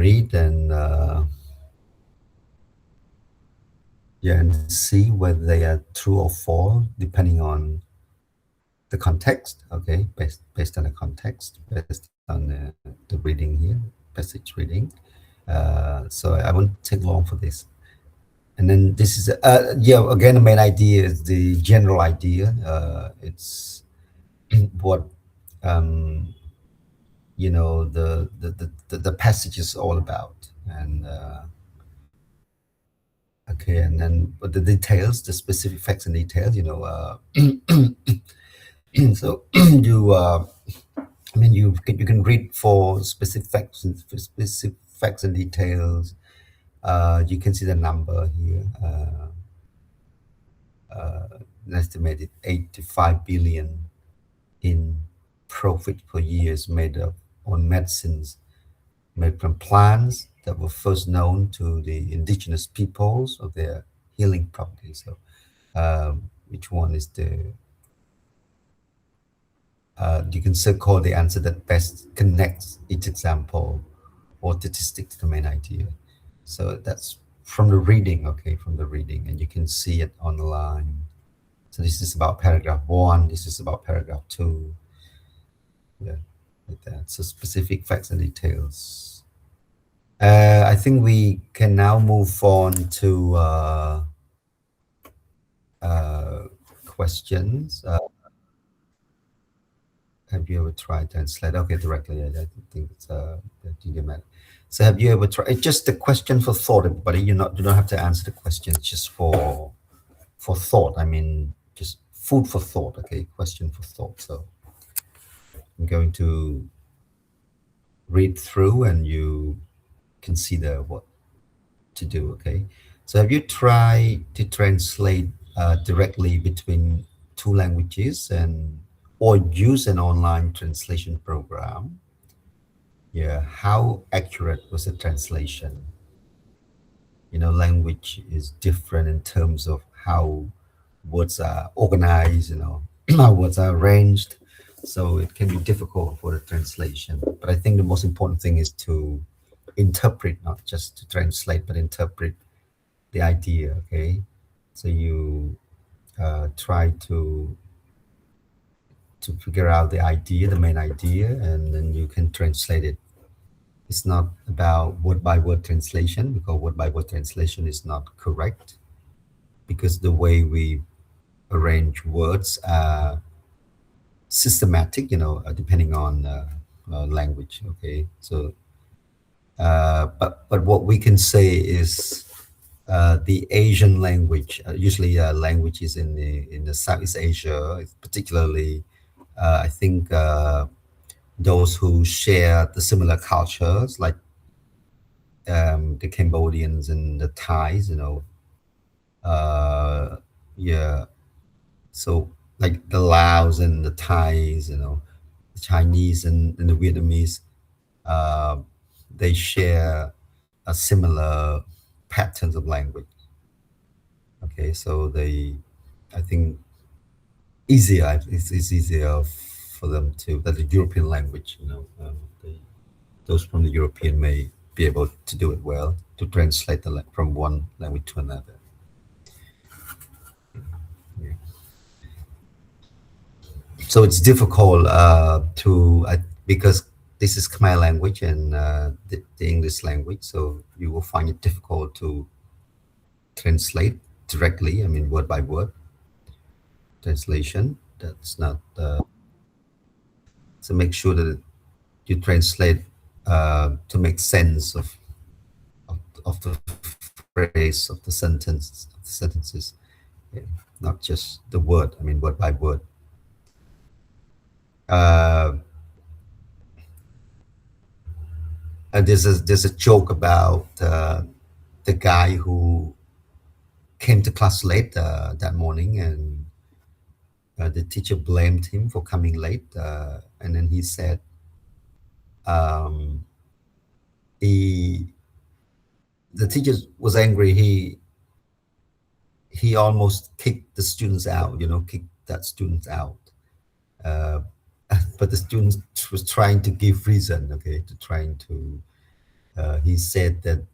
read and yeah, and see whether they are true or false depending on the context. Okay, based on the context, based on the reading here, passage reading. So I won't take long for this. And then this is yeah, again, the main idea is the general idea. It's what um, the passage is all about. And okay, and then but the details, the specific facts and details, so you I mean you can read for specific facts and details. You can see the number here, an estimated 85 billion in profit per year is made up on medicines made from plants that were first known to the indigenous peoples of their healing properties. So, which one is the you can so call the answer that best connects each example or statistic to the main idea. So that's from the reading, okay, from the reading, and you can see it online. So this is about paragraph one. This is about paragraph two. Yeah, like that. So specific facts and details. I think we can now move on to questions. Have you ever tried translate? Okay, directly. I think it's that. So have you ever tried? It's just a question for thought, everybody. You don't have to answer the question. It's just for thought. I mean, just food for thought. Okay, question for thought. So I'm going to read through, and you consider what to do. Okay. So have you tried to translate directly between two languages and or use an online translation program? Yeah, how accurate was the translation? Language is different in terms of how words are organized, how words are arranged. So it can be difficult for the translation. But I think the most important thing is to interpret, not just to translate, but interpret the idea. Okay. So you try to figure out the idea, the main idea, and then you can translate it. It's not about word by word translation, because word by word translation is not correct, because the way we arrange words are systematic, depending on language. Okay, so but what we can say is the Asian language, usually languages in the Southeast Asia, particularly, I think those who share the similar cultures, like the Cambodians and the Thais, yeah. So like the Laos and the Thais, the Chinese and the Vietnamese, uh, they share a similar patterns of language. Okay, so I think it's easier for them to that the European language, those from the European may be able to do it well, to translate from one language to another. Yeah. So it's difficult because this is Khmer language and the English language, so you will find it difficult to translate directly. I mean, word by word translation. That's not so make sure that you translate to make sense of the phrase, of the sentences, yeah, not just the word. I mean, word by word. Uh, and there's a joke about the guy who came to class late that morning, and the teacher blamed him for coming late, and then he said um, he the teacher was angry. He almost kicked the students out, kicked that student out. Uh, but the student was trying to give reason, okay, to trying to He said that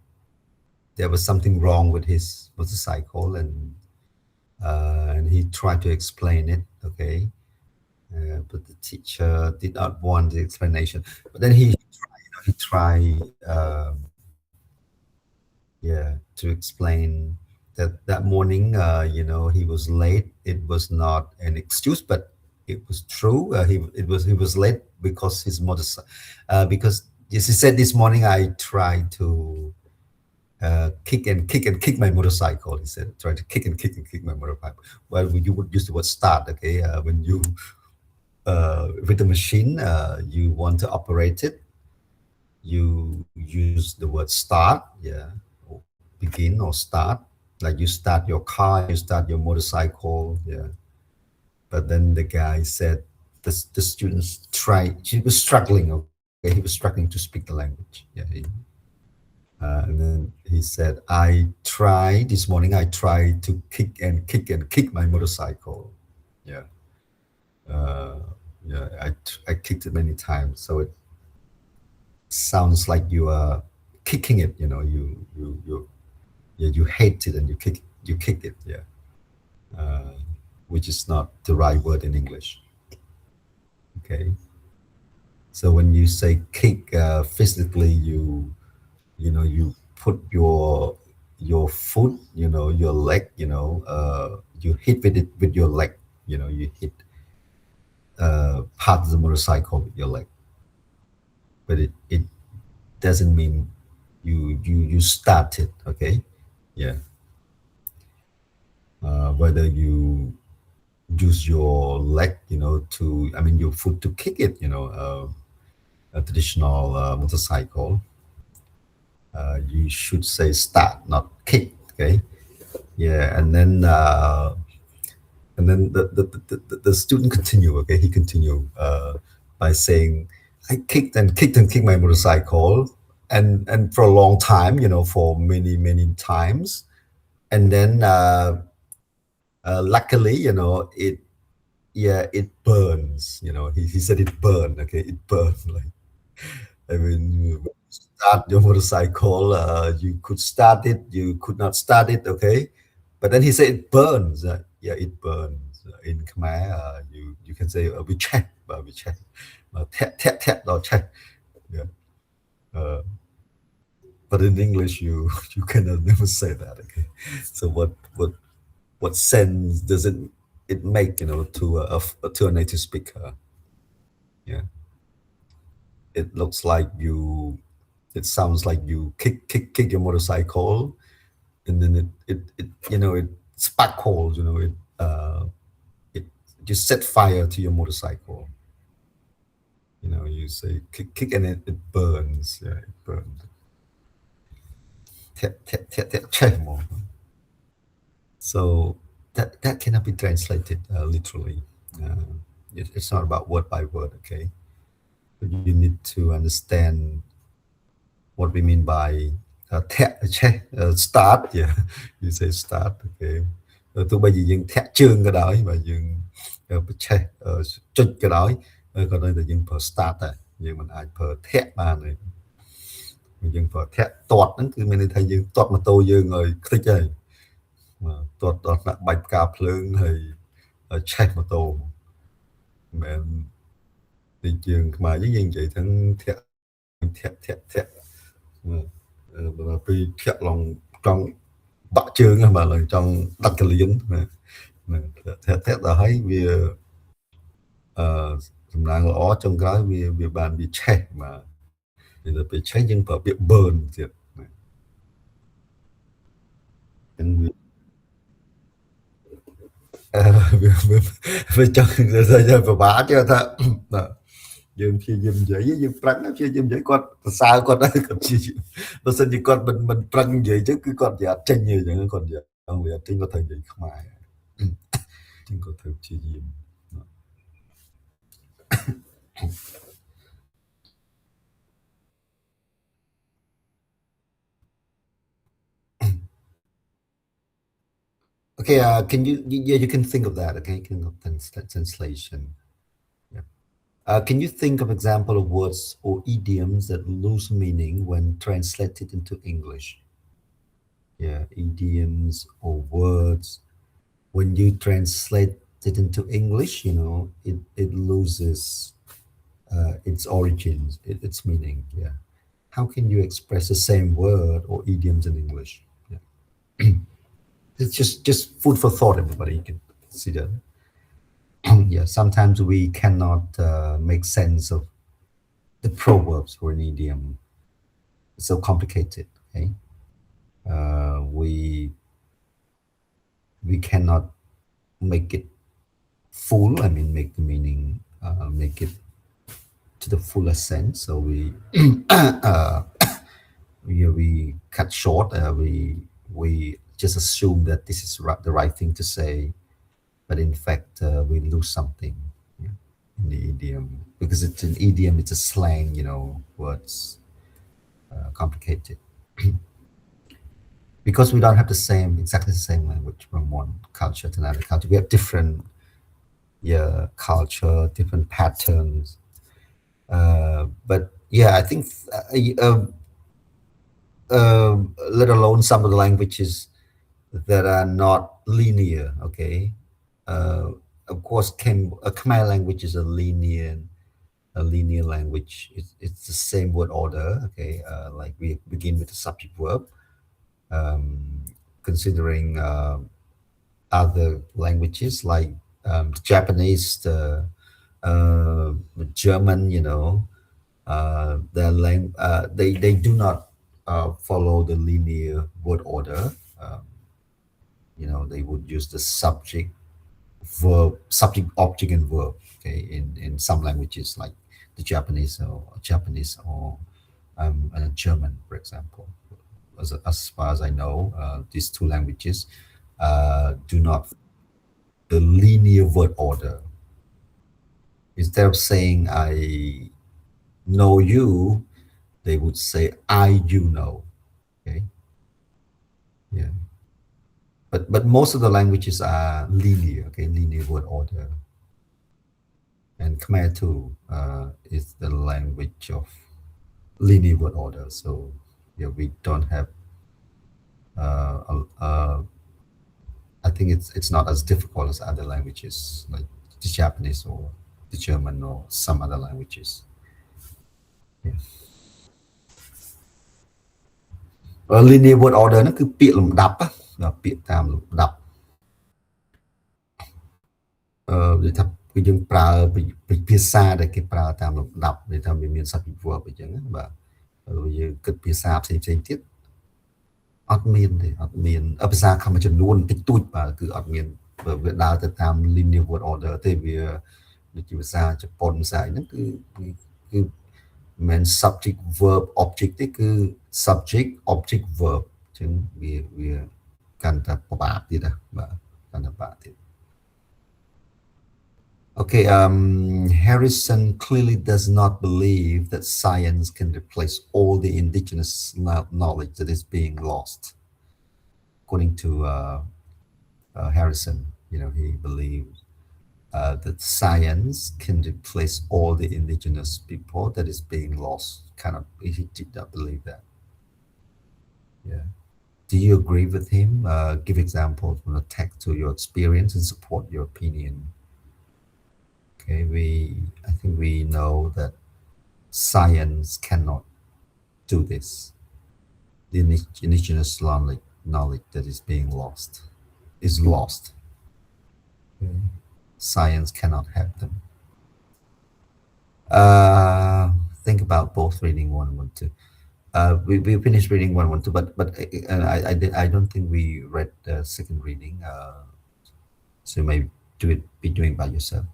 there was something wrong with his motorcycle, and he tried to explain it. Okay, but the teacher did not want the explanation. But then he tried, yeah, to explain that that morning, he was late. It was not an excuse, but it was true. He was late because his motorcycle. Because yes, he said this morning I tried to kick and kick and kick my motorcycle. He said, try to kick and kick and kick my motorcycle. Well, you would use the word start, okay? When you, with the machine, you want to operate it, you use the word start, yeah, or begin or start. Like you start your car, you start your motorcycle, yeah. But then the guy said, the students tried, he was struggling, okay? He was struggling to speak the language, yeah. And then he said, I tried this morning, I tried to kick and kick and kick my motorcycle. Yeah. Uh, yeah, I kicked it many times. So it sounds like you are kicking it, yeah, you hate it and you kicked it. Yeah. Uh, which is not the right word in English. Okay. So when you say kick, physically, you put your foot, your leg, you hit with it with your leg, you hit part of the motorcycle with your leg, but it doesn't mean you start it. Okay. Yeah. Whether you use your leg, I mean your foot to kick it, a traditional motorcycle, you should say start, not kick. Okay. Yeah. And then the student continue. Okay, he continue by saying, I kicked and kicked and kicked my motorcycle, and for a long time, for many many times, and then luckily, it, yeah, it burns. He said it burned. Okay, it burned. Like, I mean, when you start your motorcycle, you could start it, you could not start it. Okay, but then he said it burns. Yeah, it burns. In Khmer, you can say we check, we check, tap tap tap or check. Yeah. Uh, but in English, you cannot never say that. Okay. So what sense does it make? To to a native speaker? Yeah. It looks like you. It sounds like you kick your motorcycle, and then it sparkles. It just set fire to your motorcycle. You say kick and it burns. Yeah, it burns. Tap, tap, tap, tap, tap more. So that cannot be translated literally. It's not about word by word, okay? But you need to understand what we mean by start. Yeah, you say start, okay? Tụi bây giờ dừng thét chương cái đó mà dừng chích cái đó, còn đây là dừng per start à, nhưng mình ai per thét mà này mình dừng per thét tọtហ្នឹងគឺមានន័យថាយើងតតម៉ូតូយើងឲ្យខ្ទេចហើយតតដាក់បាច់ផ្កាភ្លើងហើយឆេះម៉ូតូមិនទីយើងខ្មែរយើងនិយាយទាំងធាក់បើពីធាក់ឡងចង់បាក់ជើងបាទឡើងចង់ដាច់កលៀនធាក់ដល់ហើយវាសំណាងល្អចុងក្រោយវាបានវាឆេះបាទទៅពេលឆេះយើងប្រើពាក្យ burn ទៀតហ្នឹងវាចង់ទៅពិបាកchứថាយើងព្យាយាមនិយាយយើងប្រឹងព្យាយាមនិយាយគាត់សរសើរគាត់ដែរគាត់ព្យាយាមបើសិនជាគាត់មិនប្រឹងនិយាយចឹងគឺគាត់និយាយអត់ចេញទេចឹងគាត់និយាយអង់គ្លេសអត់ចេញគាត់ត្រូវនិយាយខ្មែរចឹងគាត់ត្រូវព្យាយាម Okay, can you, yeah, you can think of that. Okay, you can think of translation. Yeah. Can you think of example of words or idioms that lose meaning when translated into English? Yeah, idioms or words when you translate it into English, it loses its origins, its meaning. Yeah. How can you express the same word or idioms in English? Yeah. It's just food for thought, everybody. You can consider. Yeah, sometimes we cannot make sense of the proverbs or an idiom. It's so complicated. Okay, we cannot make it full. I mean, make the meaning, make it to the fullest sense. So uh, we cut short. We just assume that this is the right thing to say, but in fact, we lose something, yeah, in the idiom, because it's an idiom. It's a slang. Words complicated because we don't have the same exactly the same language from one culture to another culture. We have different, yeah, culture, different patterns. But yeah, I think let alone some of the languages that are not linear. Okay, uh, of course, Khmer language is a linear language. It's the same word order. Okay, like we begin with the subject verb. Um, Considering other languages like Japanese, German, they do not follow the linear word order. They would use the subject, object, and verb. Okay, in some languages like the Japanese or German, for example. As far as I know, these two languages do not the linear word order. Instead of saying I know you, they would say I you know. Okay, yeah. But most of the languages are linear. Okay, linear word order. And Khmer too is the language of linear word order. So yeah, we don't have. I think it's not as difficult as other languages like the Japanese or the German or some other languages. Yeah. Linear word order ហ្នឹងគឺពាក្យលំដាប់ពាក្យតាមលំដាប់និយាយថាគឺយើងប្រើភាសាដែលគេប្រើតាមលំដាប់និយាយថាវាមាន subject verb អញ្ចឹងណាបាទយើងគិតភាសាផ្សេងទៀតអត់មានទេអត់មានភាសាខ្មែរចំនួនតិចតួចបាទគឺអត់មានវាដើរទៅតាម linear word order ទេវាដូចជាភាសាជប៉ុនភាសាអីហ្នឹងគឺមិន subject verb object ទេគឺ subject object verb អញ្ចឹងវាកាន់តែពិបាកទៀតណាបាទកាន់តែពិបាកទៀត Okay, Harrison clearly does not believe that science can replace all the indigenous knowledge that is being lost. According to Harrison, he believes that science can replace all the indigenous people that is being lost. He did not believe that. Yeah. Do you agree with him? Give examples from the text to your experience and support your opinion. Okay, I think we know that science cannot do this. The indigenous knowledge that is being lost is lost. Okay. Science cannot help them. Think about both reading 1 and 2. We finished reading 1 and 2, but I don't think we read the second reading. So you may be doing by yourself.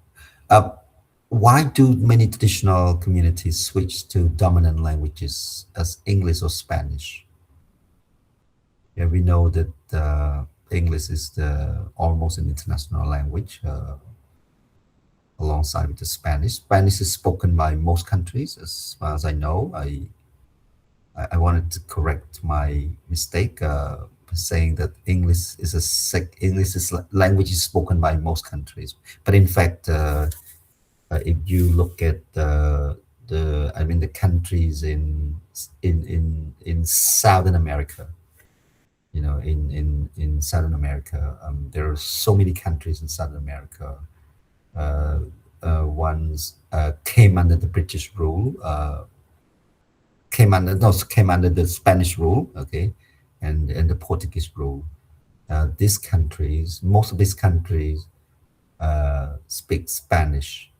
Why do many traditional communities switch to dominant languages as English or Spanish? Yeah, we know that English is almost an international language alongside with the Spanish. Spanish is spoken by most countries, as far as I know. I wanted to correct my mistake saying that English is language is spoken by most countries, but in fact If you look at I mean, the countries in Southern America, in Southern America, there are so many countries in Southern America. Uh, Ones came under the British rule, came under the Spanish rule, okay, and the Portuguese rule. These countries, most of these countries, speak Spanish.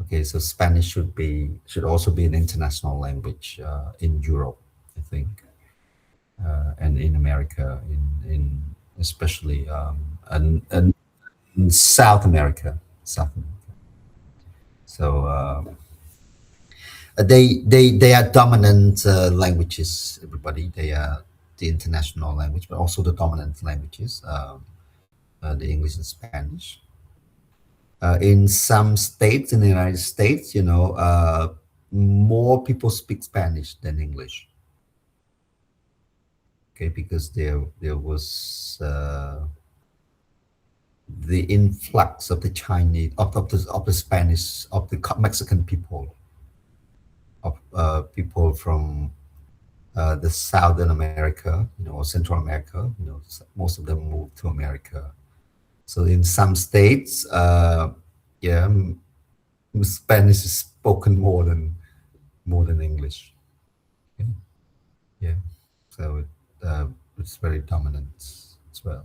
Okay, so Spanish should also be an international language in Europe, I think, and in America, in especially and in South America, South America. So they are dominant languages. Everybody, they are the international language, but also the dominant languages, the English and Spanish. In some states in the United States, more people speak Spanish than English. Okay, because there was the influx of the Chinese, of the Spanish, of the Mexican people, of people from the Southern America, or Central America. Most of them moved to America. So in some states, yeah, Spanish is spoken more than English. Okay? Yeah, so it's very dominant as well.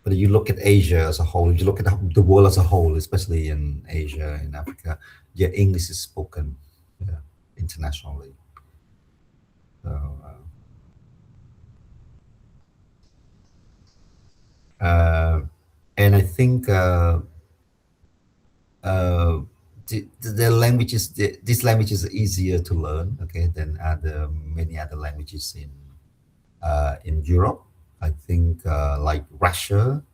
But if you look at Asia as a whole, if you look at the world as a whole, especially in Asia, in Africa, yeah, English is spoken, yeah, internationally. So, and I think uh, the languages, these languages are easier to learn, okay, than many other languages in Europe. I think like Russian.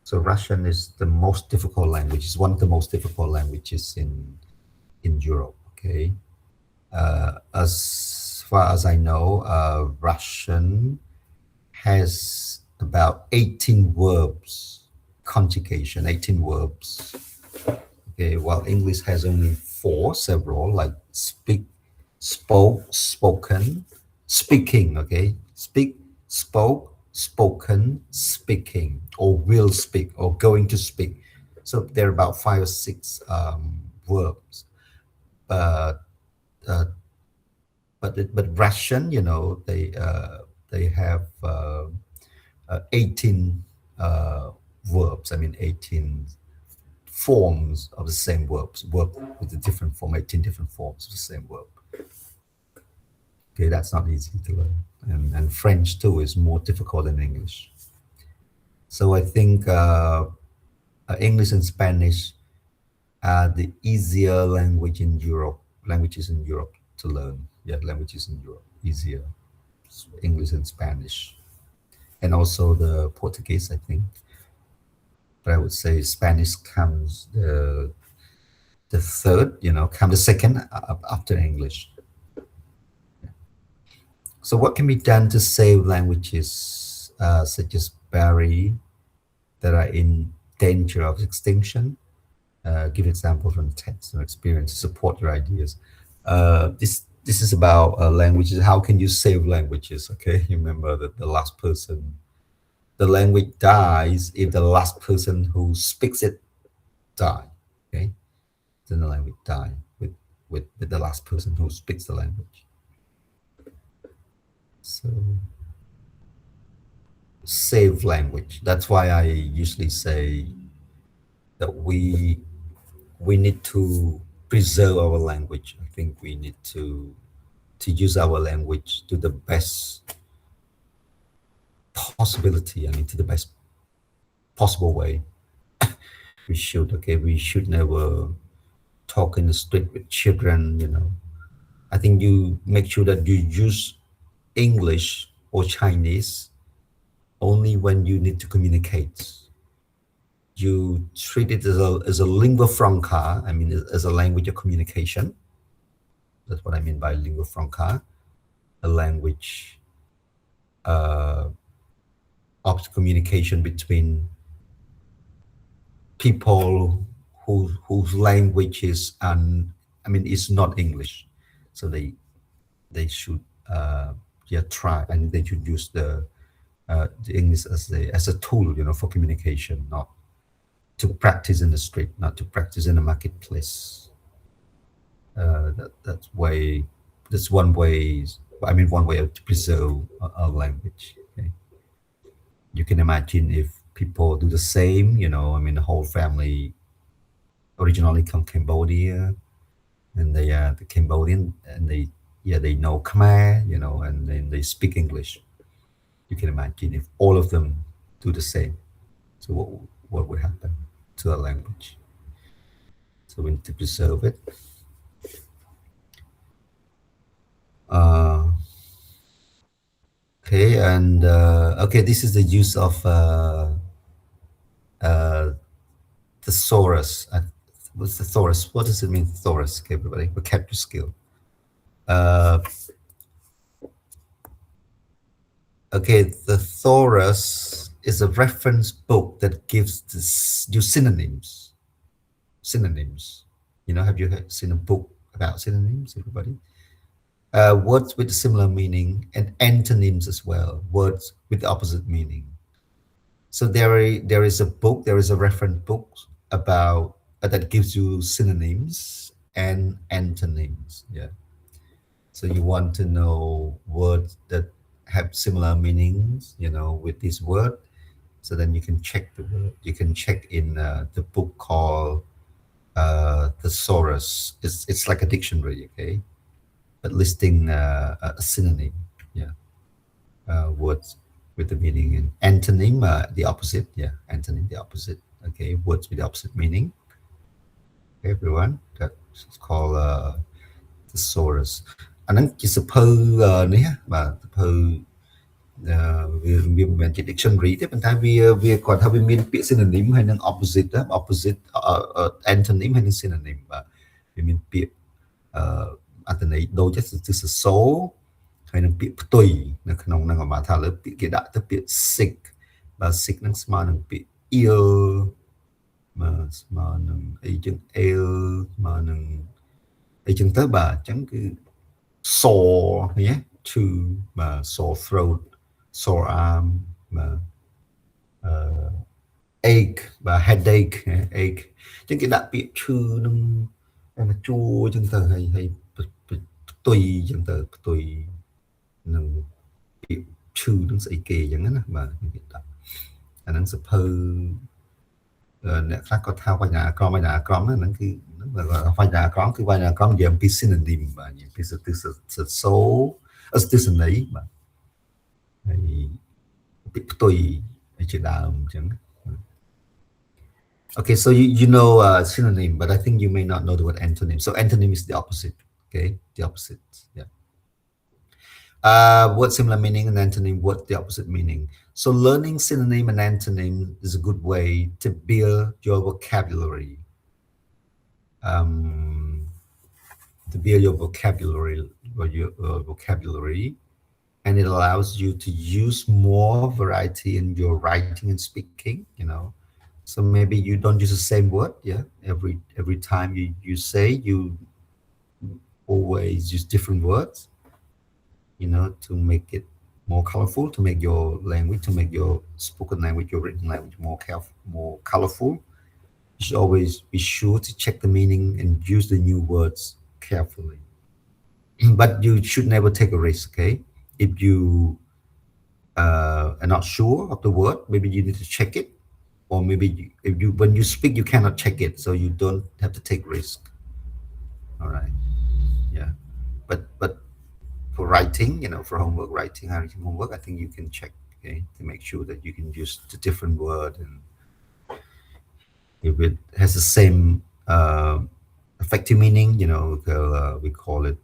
So Russian is the most difficult language. It's one of the most difficult languages in Europe. Okay, as far as I know, Russian has about 18 verbs, conjugation, 18 verbs. Okay, while English has only four, several like speak, spoke, spoken, speaking. Okay, speak, spoke, spoken, speaking, or will speak, or going to speak. So there are about five or six verbs. But uh, but Russian, they have 18 verbs. I mean, 18 forms of the same verbs. Verb with a different form, 18 different forms of the same verb. Okay, that's not easy to learn. And French too is more difficult than English. So I think English and Spanish are the easier languages in Europe to learn. Yeah, languages in Europe, easier. English and Spanish. And also the Portuguese, I think. But I would say Spanish comes the third, come the second after English. So what can be done to save languages such as Bari that are in danger of extinction? Give examples from text or experience to support your ideas. This is about languages. How can you save languages? Okay, you remember that the language dies if the last person who speaks it die. Okay, then the language die with the last person who speaks the language. So save language. That's why I usually say that we need to preserve our language. I think we need to use our language to the best possibility. I mean, to the best possible way. We should never talk in the street with children. I think you make sure that you use English or Chinese only when you need to communicate. You treat it as a lingua franca. I mean, as a language of communication. That's what I mean by lingua franca, a language of communication between people whose language is is not English, so they should yeah try, and they should use the English as a tool, for communication, not to practice in the street, not to practice in the marketplace. That's one way. One way to preserve our language. Okay? You can imagine if people do the same. The whole family originally from Cambodia, and they are the Cambodian, and they know Khmer, and then they speak English. You can imagine if all of them do the same. So what would happen to our language? So we need to preserve it. Okay, and okay, this is the use of thesaurus. What's thesaurus? What does it mean, thesaurus? Okay, everybody, vocabulary skill. Okay, the thesaurus is a reference book that gives you synonyms. Synonyms. Have you seen a book about synonyms, everybody? Words with similar meaning, and antonyms as well, words with the opposite meaning. So there is a book, there is a reference book about that gives you synonyms and antonyms. Yeah. So you want to know words that have similar meanings, with this word. So then you can check the word. You can check in the book called Thesaurus. It's like a dictionary, okay, but listing a synonym. Yeah. Words with the meaning, and antonym, the opposite. Yeah, antonym, the opposite. Okay, words with the opposite meaning. Okay, everyone, that's called thesaurus. Anh nói chỉ super nữa và super vì mình chỉ dictionary thế mình thấy vì còn thay vì miền bị synonym hay năng opposite đó, opposite antonym hay năng synonym và vì miền bị antonym đôi chất từ số hay năng bị tùy nó không năng mà thà là bị cái đại tập bị sick và sick năng smart năng bị ill mà năng ấy chừng ill mà năng ấy chừng tới bà chẳng cứ sore nhé, to mà sore throat, sore arm mà ache và headache, ache chứ cái đặc biệt chư nâng mà chua chân tờ hay tùy chân tờ tùy nâng bị chư nâng sẽ kề chẳng á mà hiện tại nâng sẽ phơ nè khác có thao qua nhà con nó nâng cái qua nhà con cứ qua nhà con giờ bị synonym mà những cái sự số từ sự đấy mà bị tùy chỉ đạo chẳng. Okay, so you know synonym, but I think you may not know the word antonym. So antonym is the opposite. Okay, the opposite. Yeah. What similar meaning and antonym? What the opposite meaning? So learning synonym and antonym is a good way to build your vocabulary. To build your vocabulary, and it allows you to use more variety in your writing and speaking. So maybe you don't use the same word, yeah. Every time you say, you always use different words, to make it more colorful, to make your language, to make your spoken language, your written language more colorful. You should always be sure to check the meaning and use the new words carefully. But you should never take a risk, okay? If you are not sure of the word, maybe you need to check it. Or maybe when you speak, you cannot check it, so you don't have to take risk. All right, yeah. But for writing, for homework writing, homework, I think you can check, okay, to make sure that you can use the different word, and if it has the same effective meaning, we call it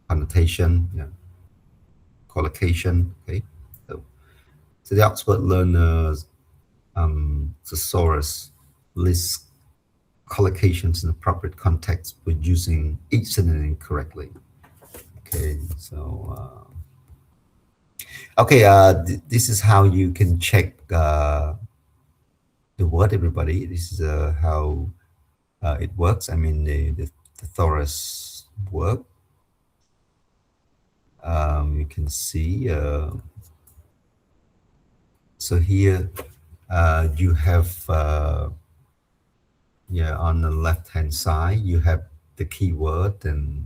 connotation, collocation, okay. So the Oxford learners. Thesaurus lists collocations in appropriate context with using each synonym correctly. Okay, so okay, this is how you can check the word, everybody. This is how it works. I mean, the thesaurus work. You can see. So here you have, yeah, on the left hand side, you have the keyword, and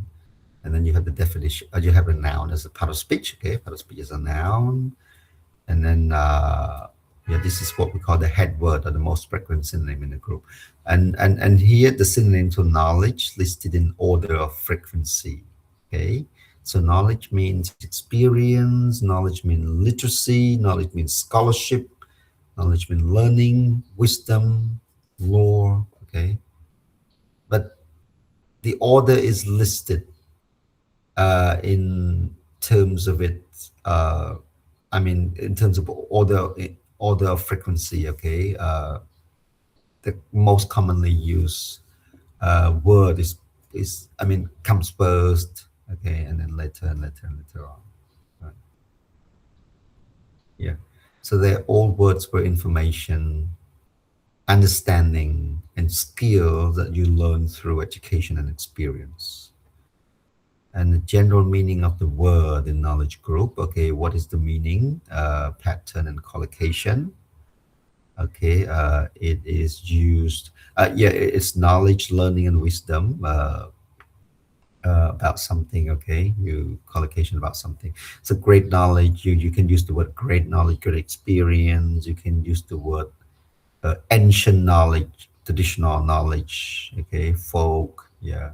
then you have the definition. You have a noun as a part of speech. Okay, part of speech is a noun, and then yeah, this is what we call the head word or the most frequent synonym in the group. And here the synonyms for knowledge listed in order of frequency. Okay, so knowledge means experience, knowledge means literacy, knowledge means scholarship, knowledge means learning, wisdom, lore. Okay, but the order is listed in terms of it. I mean, in terms of order of frequency. Okay, the most commonly used word is I mean comes first. Okay, and then later and later and later on. Right. Yeah. So they're all words for information, understanding, and skill that you learn through education and experience. And the general meaning of the word in knowledge group. Okay, what is the meaning, pattern, and collocation? Okay, it is used. Yeah, it's knowledge, learning, and wisdom about something. Okay, you collocation about something. So great knowledge. You can use the word great knowledge, great experience. You can use the word ancient knowledge, traditional knowledge. Okay, folk. Yeah.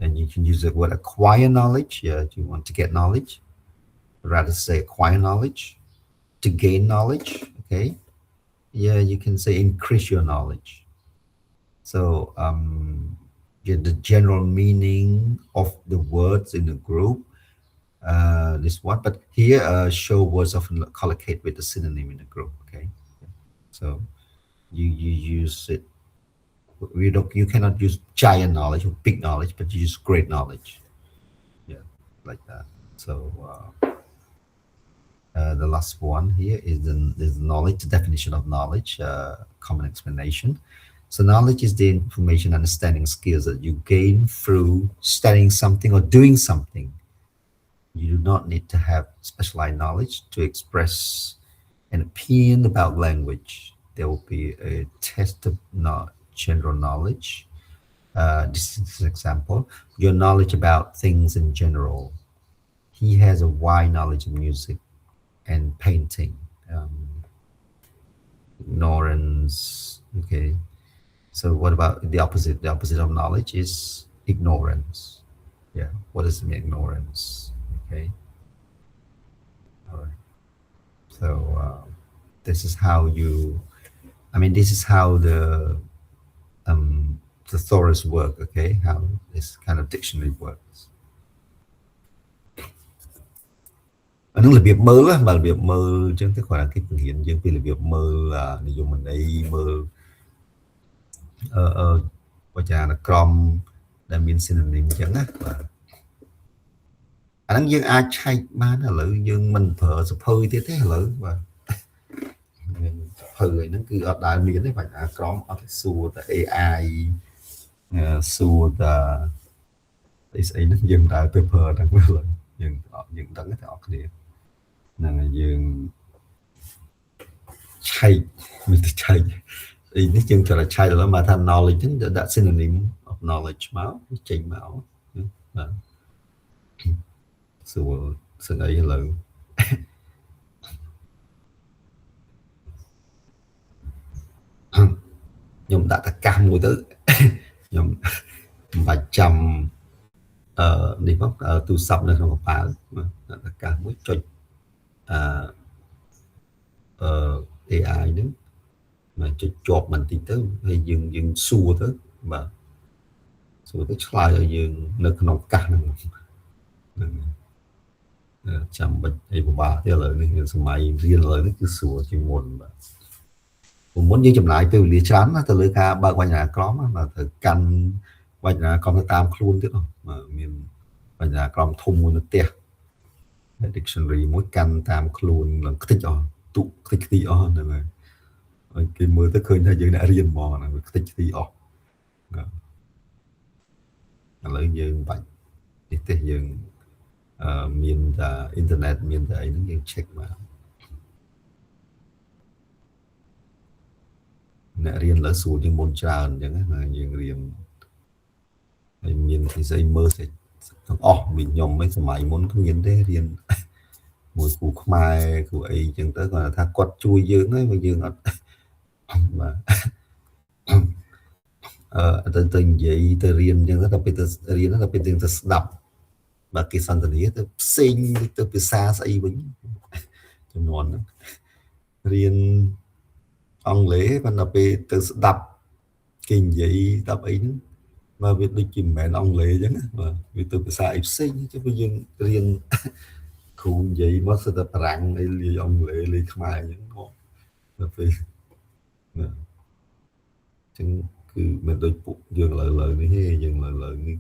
And you can use the word acquire knowledge. Yeah, you want to get knowledge. Rather say acquire knowledge. To gain knowledge. Okay. Yeah, you can say increase your knowledge. So yeah, the general meaning of the words in the group. This one, but here show words often collocate with the synonym in the group. Okay. So you use it. You cannot use giant knowledge or big knowledge, but you use great knowledge. Yeah, like that. So the last one here is knowledge, the definition of knowledge, common explanation. So knowledge is the information, understanding, skills that you gain through studying something or doing something. You do not need to have specialized knowledge to express an opinion about language. There will be a test of general knowledge. This is an example. Your knowledge about things in general. He has a wide knowledge of music and painting. Ignorance. Okay. So what about the opposite? The opposite of knowledge is ignorance. Yeah. What does it mean, ignorance? Okay. All right. So this is how you. I mean, this is how the thesaurus work. Okay, how this kind of dictionary works. អានឹងរបៀបមើលបាទរបៀបមើលអញ្ចឹងទៅគាត់គេបង្រៀនយើងពីរបៀបមើលនិយមន័យមើលវចនានុក្រមដែលមាន synonym អញ្ចឹងណាបាទអាហ្នឹងយើងអាចឆែកបានឥឡូវយើងមិនប្រើសភៅទៀតទេឥឡូវបាទសភៅហ្នឹងគឺអត់ដែលមានទេវចនានុក្រមអត់សួរតែ AI សួរតែស្អីហ្នឹងយើងដើរទៅប្រើហ្នឹងមើលយើងដឹងតែអត់គ្នាហ្នឹងហើយយើងឆែកមានតែឆែកនេះយើងត្រូវតែឆែកឥឡូវមកថា knowledge ហ្នឹងដាក់ synonym of knowledge មកចេញមកបាទសួរស្អីឥឡូវខ្ញុំដាក់តកាសមួយទៅខ្ញុំមិនបាច់ចាំនេះផងទូរស័ព្ទនៅក្នុងកប៉ាល់តកាសមួយចុចAI ហ្នឹងមកចុចជាប់បន្តិចទៅហើយយើងសួរទៅបាទសួរទៅឆ្លើយឲ្យយើងនៅក្នុងកាសហ្នឹងចាំបាច់អីពិបាកទេឥឡូវនេះសម័យរៀនឥឡូវនេះគឺស្រួលជាងមុនបាទមុនយើងចំណាយពេលវេលាច្រើនណាស់ទៅលើការបើកវចនានុក្រមបាទត្រូវកាន់វចនានុក្រមទៅតាមខ្លួនទៀតបាទមានវចនានុក្រមធំមួយនៅផ្ទះ dictionary មួយកាន់តាមខ្លួនឡើងខ្ទេចអស់ទុកខ្ទេចអស់ហ្នឹងហើយ cái mưa tới khơi thay dương đã riêng mò này tích thì lấy dương bệnh thì dương miền internet miền ấy nó dương check mà nè riêng lỡ sụt nhưng môn tràn chẳng là dương riêng miền thì dây mơ sẽ mình nhom mấy máy muốn không nhìn thế riêng mùi củ mai của ấy chẳng tới còn là tha quật chui dương ấy mà dương mà từ từ vậy từ riêng nhưng nó bị từ riêng nó bị từ đập và cái sản phẩm này từ sinh từ từ xa xây vĩnh cho nón riêng ông lễ và nó bị từ đập kinh vậy đập ấy mà việc đi chìm mẹ ông lễ chứ mà vì từ xa sinh chứ bây giờ riêng khu vậy mất sự tập rạng này li ông lễ li khai những con vì chứ cứ mình đôi bụng dừng lời này dừng lời như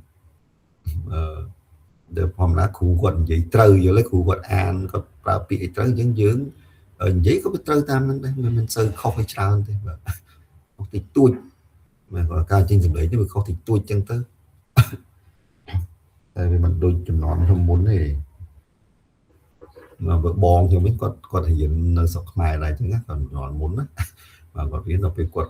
để hôm nay khu quận vậy trời giờ lấy khu quận an có bảo bị trời dưỡng dưỡng ở giấy có biết trời tam năng đấy mình sơn không phải trao thế mà không thì tôi mà gọi cao trên dừng đấy nhưng mà không thì tôi chân tới tại vì mình đôi chùm nón không muốn này mà vợ bòn thì mới có thể hiện nơi sọc mài này chứ còn nón muốn á mà còn biến nó bị quật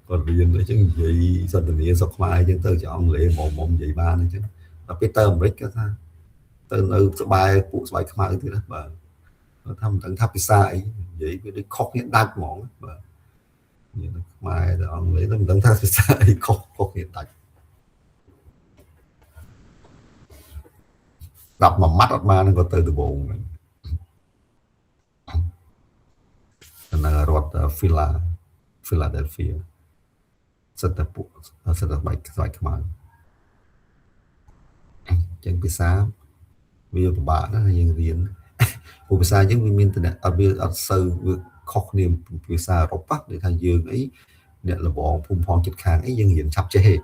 còn riêng nữa chứ vậy sao tình nghĩa sọc mai chứ tới cho ông lễ một vậy ba này chứ nó bị tơm rít cái ta từ từ sọc bài phụ sọc bài khai thì đó và nó thăm tận tháp sai vậy cái khóc hiện đại mỏng và mai ông lễ tận tháp sai khóc hiện đại đập mà mắt mà nó có từ bụng là rọt Philadelphia rất là bài khai chẳng bị sao vì bạn đó là những riêng của bisa những vì mình tình ở bên ở sâu khóc niềm bisa rộp bắt để thành dương ấy nhận là bỏ phun phong chích kháng ấy dân hiện sắp chế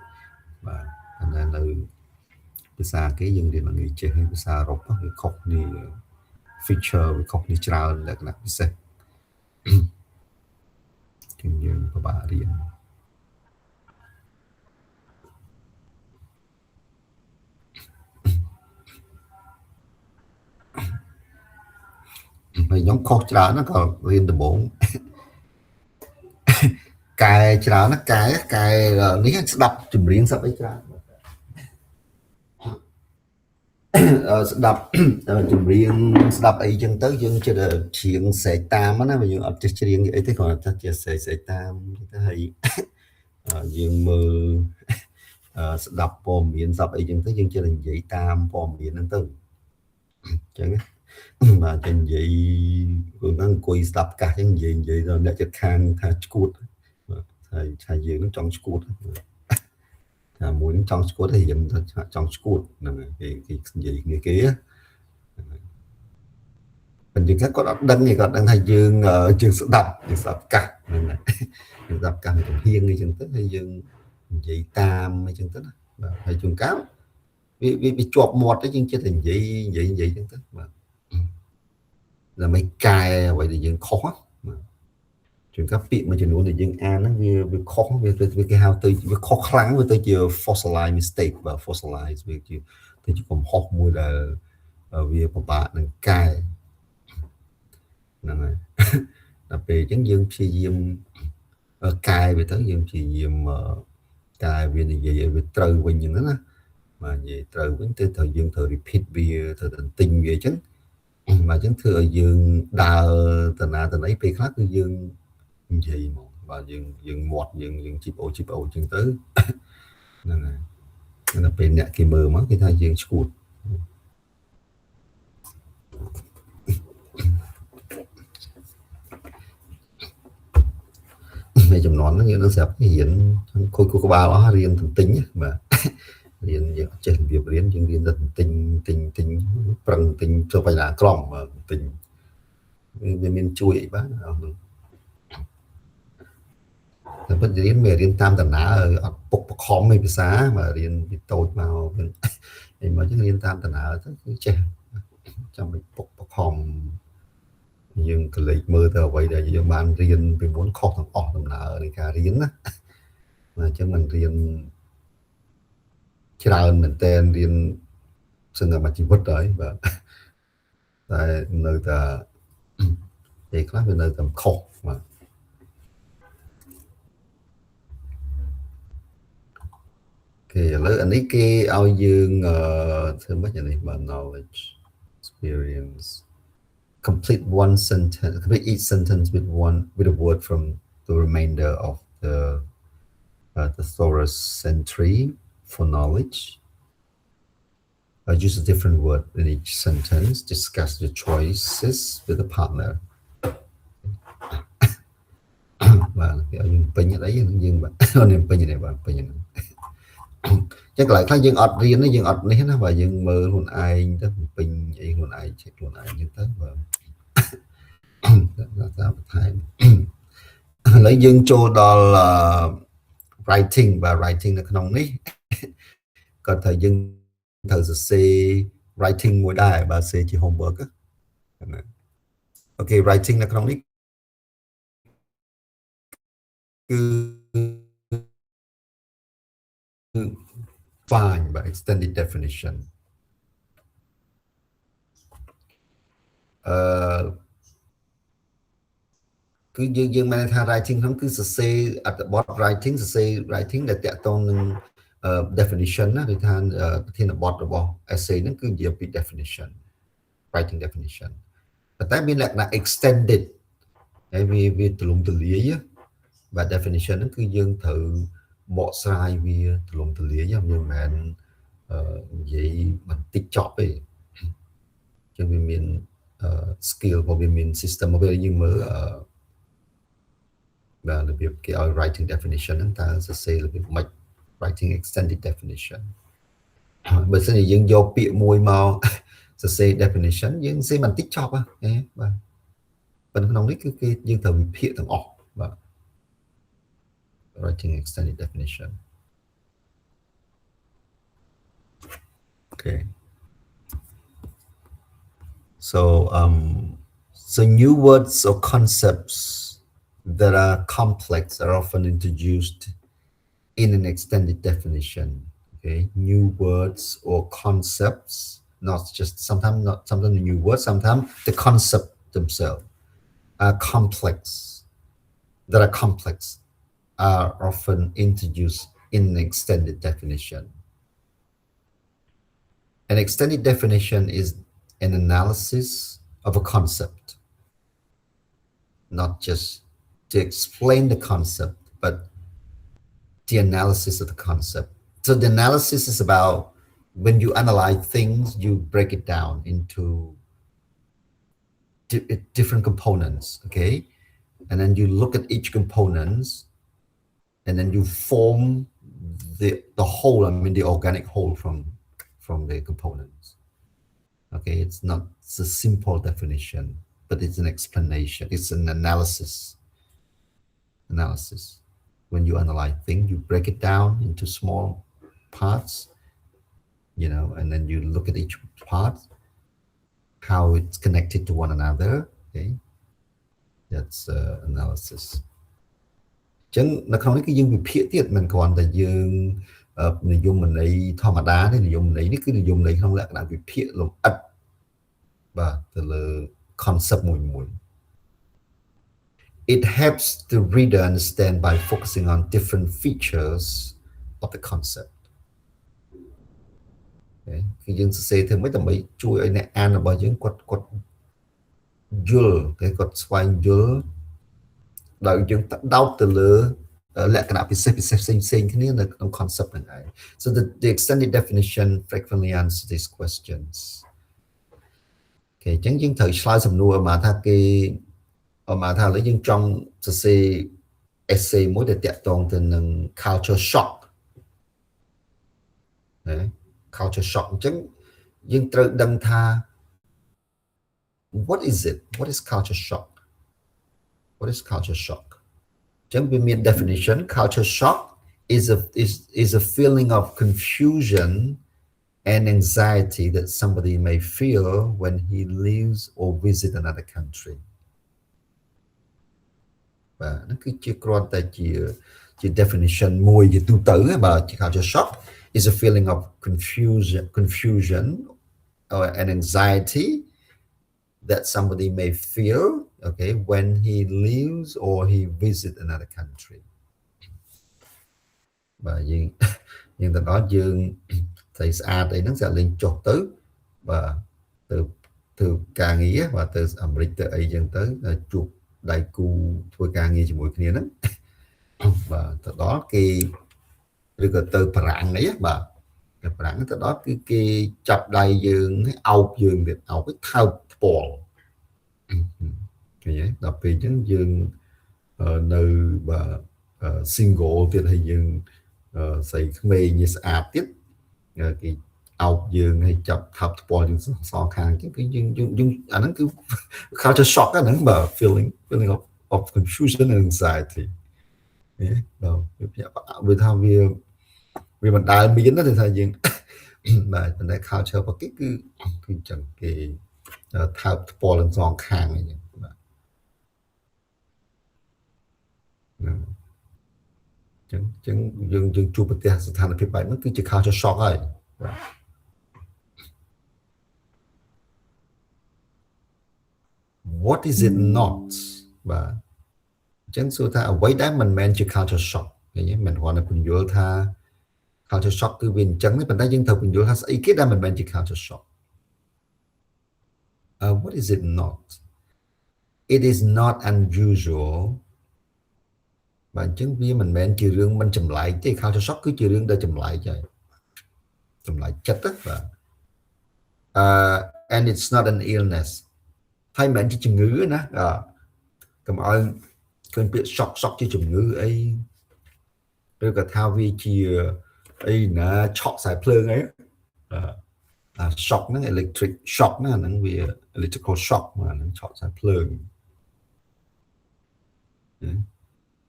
và nên là bisa cái dân điện là người chế hay bisa rộp bắt khóc ni feature khóc ni trao là cái bisa kinh dương của bà riêng mày nhóm khóc trao nó còn riêng từ bốn cài trao nó cài lý đập chùm riêng sắp ấy trao đập chùm riêng đập ấy chân tới dân cho được chuyện sẽ tam á mà dương ập cho riêng vậy thế còn ta chia sẽ tam hay dương mơ đập bom miệng đập ấy chân tới dân cho nên vậy tam bom miệng năng tư chẳng mà trên vậy rồi nó quay đập cả những gì vậy rồi để cho khang tha cút thầy dương nó trong cút muốn trong cút thì dùng trong cút là cái gì người kia mình chỉ các có đăng thì còn đang thay dương ở trường sự đập cả nên là đập cả một hiên đi chân tức hay dương vậy tam hay chân tức hay trường cáo vì chọp một cái chân chơi thành vậy chân tức mà là mấy cài vậy thì dương khó mà trường các vị mà trường thì dương an nó vì khó vì cái hao tư vì khó khăn với tôi chưa fossilize mistake và fossilize việc chưa thì chỉ còn học mùi là vì của bạn là cài này là về chứng dương phi diêm cài về tới dương phi diêm cài về thì vậy về trời về những đó mà về trời vẫn từ thời dương thời repeat về thời tình về chứ mà chứng thừa dương đào từ ấy về khác dương gì và dương một dương chip ổ chân tới nên là bên nhạc cái mờ mất cái thay dương scoot này chồng nón nó như nó sẽ hiện khôi của bà đó riêng thần tính mà riêng trên việc riêng thần tình bằng tình cho phải là còng mà tình mình chui bác bất riêng về riêng tam tần á ở bục khóm mấy xá mà riêng bị tôi vào thì mà chứ riêng tam tần á rất trẻ trong bục khóm យើងក៏លេចមើលទៅអ្វីដែលយើងបានរៀនពីមុនខុសទាំងអស់ដំណើរនៃការរៀនណាអញ្ចឹងមិនរៀនច្រើនមែនតើរៀនសង្ឃមកជីវិតហើយបាទតែនៅតែពេលខ្លះវានៅតែខុសបាទគេឥឡូវអានេះគេឲ្យយើងធ្វើម៉េចអានេះបាទ knowledge experience complete one sentence complete each sentence with a word from the remainder of the thesaurus entry for knowledge. Use a different word in each sentence. Discuss your choices with a partner. បាទគេឲ្យយើងពេញអីយើងបាទនេះពេញនេះបាទពេញហ្នឹងចឹងកន្លែងខ្លះយើងអត់រៀនយើងអត់នេះណាបាទយើងមើលខ្លួនឯងទៅពេញអីខ្លួនឯងជិះខ្លួនឯងចឹងទៅបាទតាមបន្ថែមឥឡូវយើងចូលដល់ writing បាទ writing នៅក្នុងនេះក៏ត្រូវយើងត្រូវសរសេរ writing មួយដែរបាទសរសេរជា homework ណាអូខេ writing នៅក្នុងនេះគឺ fine បាទ extended definition គឺយើងមានថា writing ហ្នឹងគឺសរសេរអត្ថបទ writing សរសេរ writing ដែលតាក់ទងនឹង definition ណាគឺថាប្រធានបទរបស់ essay ហ្នឹងគឺនិយាយពី definition writing definition ប៉ុន្តែមានលក្ខណៈ extended ហើយវាទូលំទូលាយបាទ definition ហ្នឹងគឺយើងត្រូវបកស្រាយវាទូលំទូលាយយើងមិនមែននិយាយបន្តិចចប់ទេចឹងវាមាន skill របស់វាមាន system របស់វាយើងមើលបាទរបៀបគេឲ្យ writing definition ហ្នឹងតើសរសេររបៀបម៉េច writing extended definition បើសិនជាយើងយកពាក្យមួយមកសរសេរ definition យើងសរសេរបន្តិចចប់ហ្នឹងបាទប៉ុន្តែក្នុងនេះគឺគេយើងត្រូវវិភាគទាំងអស់បាទ writing extended definition okay so new words or concepts that are complex are often introduced in an extended definition. Okay, new words or concepts, not sometimes the new words, sometimes the concept themselves are complex. That are complex are often introduced in an extended definition. An extended definition is an analysis of a concept, not just to explain the concept, but the analysis of the concept. So the analysis is about when you analyze things, you break it down into different components, okay? And then you look at each components, and then you form the whole, I mean the organic whole from the components. Okay, it's not a simple definition, but it's an explanation. It's an analysis. When you analyze things, you break it down into small parts, and then you look at each part, how it's connected to one another. Okay, that's analysis. ចឹងនៅក្នុងនេះគឺយើងវិភាគទៀតមិនគ្រាន់តែយើងនិយមន័យធម្មតាទេនិយមន័យនេះគឺនិយមន័យក្នុងលក្ខណៈវិភាគលម្អិតបាទទៅលើ concept មួយIt helps the reader understand by focusing on different features of the concept. Okay. គឺយើងសរសេរធ្វើម៉េចដើម្បីជួយឲ្យអ្នកអានរបស់យើងគាត់យល់គេគាត់ស្វែងយល់ដោយយើងដោតទៅលើលក្ខណៈពិសេសផ្សេងគ្នានៅក្នុង concept ហ្នឹងឯង So the extended definition frequently answers these questions. Okay, អញ្ចឹងយើងត្រូវឆ្លើយសំណួរមកថាគេមកថាឥឡូវយើងចង់សរសេរ essay មួយដែលតាក់ទងទៅនឹង culture shock ណា culture shock អញ្ចឹងយើងត្រូវដឹងថា what is it? What is culture shock? What is culture shock? អញ្ចឹងវាមាន definition culture shock is a feeling of confusion and anxiety that somebody may feel when he leaves or visit another country. và nó cứ chưa còn tại chỉ definition mùi gì tu tử mà chỉ culture shock is a feeling of confusion or an anxiety that somebody may feel, okay, when he leaves or he visits another country. Và nhưng từ đó dương thầy thì nó sẽ lên chốt tới và từ ca nghĩa và từ America từ ấy dân tới chụp đại cu thôi ca nghĩa chỉ mỗi kia đó và từ đó cái rồi từ prang ấy bà cái prang từ đó cái chập đại dương áo dương được áo cái thao ball cái vậy đặc biệt những dương nơi và single thì hay dương xây mê như áp tiếp cái áo dương hay chập thao ball dương so khang cái dương anh ấy cứ culture shock anh ấy mà feeling of confusion and anxiety. Vì thao vì mình đại biến đó thì thời gian mà mình đã culture và cái chẳng cái thao bò lên giòn khang này chẳng dừng chụp bật sự thành phía bài nó cứ chỉ culture shock rồi. What is it not? Và chẳng số ta vậy đó mình men chỉ culture shock cái mình hoàn là mình vô tha culture shock cứ viên chẳng đấy mình đã dân thật mình vô tha ý kiến đó mình men chỉ culture shock. What is it not? It is not unusual. Bạn chứng vì mình men chỉ riêng mình chậm lại cái culture shock cứ chỉ riêng đã chậm lại chất đó và and it's not an illness. Thay mình chỉ chừng ngữ nữa cảm ơn cơn bị shock cho chừng ngữ ấy rồi cả thao vi chi ấy là chọc sải phơi ấy shock nó electric shock nó vì electrical shock mà nó chọc sải phơi.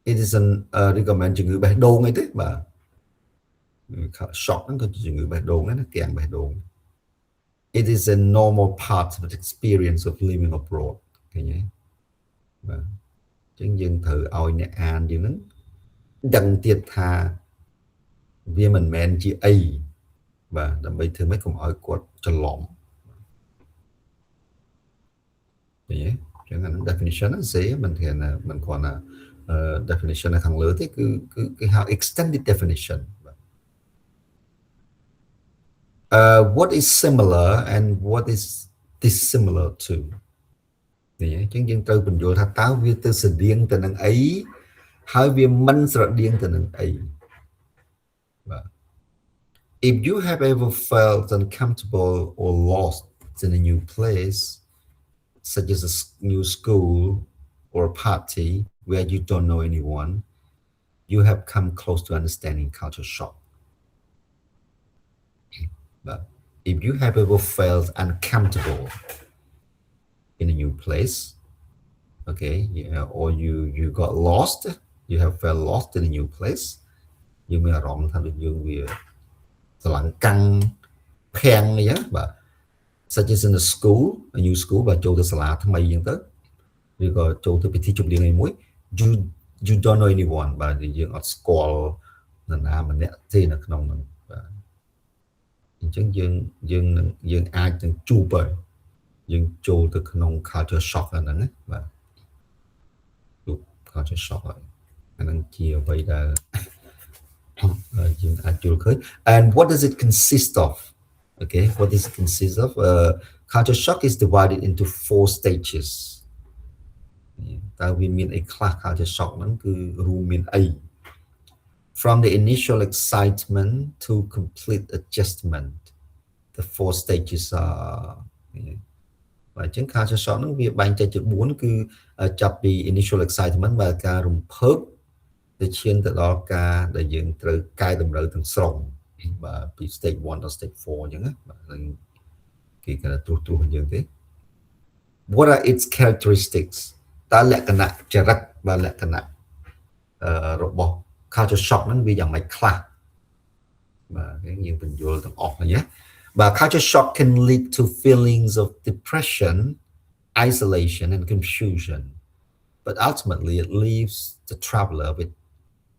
It is an recommend chừng ngữ bài đồn ấy thế mà shock nó có chừng ngữ bài đồn nó kèm bài đồn. It is a normal part of the experience of living abroad. Cái nhé. Chứng dân thử ôi nè an gì nó đăng tiết tha vì mình men chỉ ấy và đâm bây thường mấy cùng ôi quật cho lỏng. Cái nhé. Chẳng hạn definition nó dễ mình thì là mình còn là definition là thằng lứa thế cái how extended definition. What is similar and what is dissimilar to? Thì chứng dân từ bình dụ thà táo vì từ sự điên từ năng ấy hai vì mình sự điên từ năng ấy. If you have ever felt uncomfortable or lost in a new place, such as a new school or a party where you don't know anyone, you have come close to understanding culture shock. But if you have ever felt uncomfortable in a new place, okay, or you got lost, you have felt lost in a new place, you may have wrong thành dương vì lặng căng phen nhá và such as in a school, a new school và chỗ từ sala thằng mày dương tới, rồi có chỗ từ bị thi chụp điện này muối, you don't know anyone và dương ở school là mình nè gì là không mình chứng dương ai từng chu bởi dương chu từ không culture shock là nè và culture shock rồi anh chia vậy là dương ai chu khơi. And what does it consist of? Okay, what does it consist of? Culture shock is divided into 4 stages. Ta vì miền a class culture shock nó cứ rùm miền A. From the initial excitement to complete adjustment, the 4 stages are. Và chứng culture shock nó việc bàn chạy chữ 4 cứ chập đi initial excitement và ca rùng phớp để chiên từ đó ca để dựng từ cai đầm lợi từng sòng và bị stage 1 or stage 4 như thế thì cái là tu như thế. What are its characteristics? Ta lẽ cái nặng chả rắc và lẽ cái nặng robot culture shock nó vì dạng máy class và cái những bình vô tầng ọc này nhé. Và culture shock can lead to feelings of depression, isolation and confusion. but ultimately it leaves the traveler with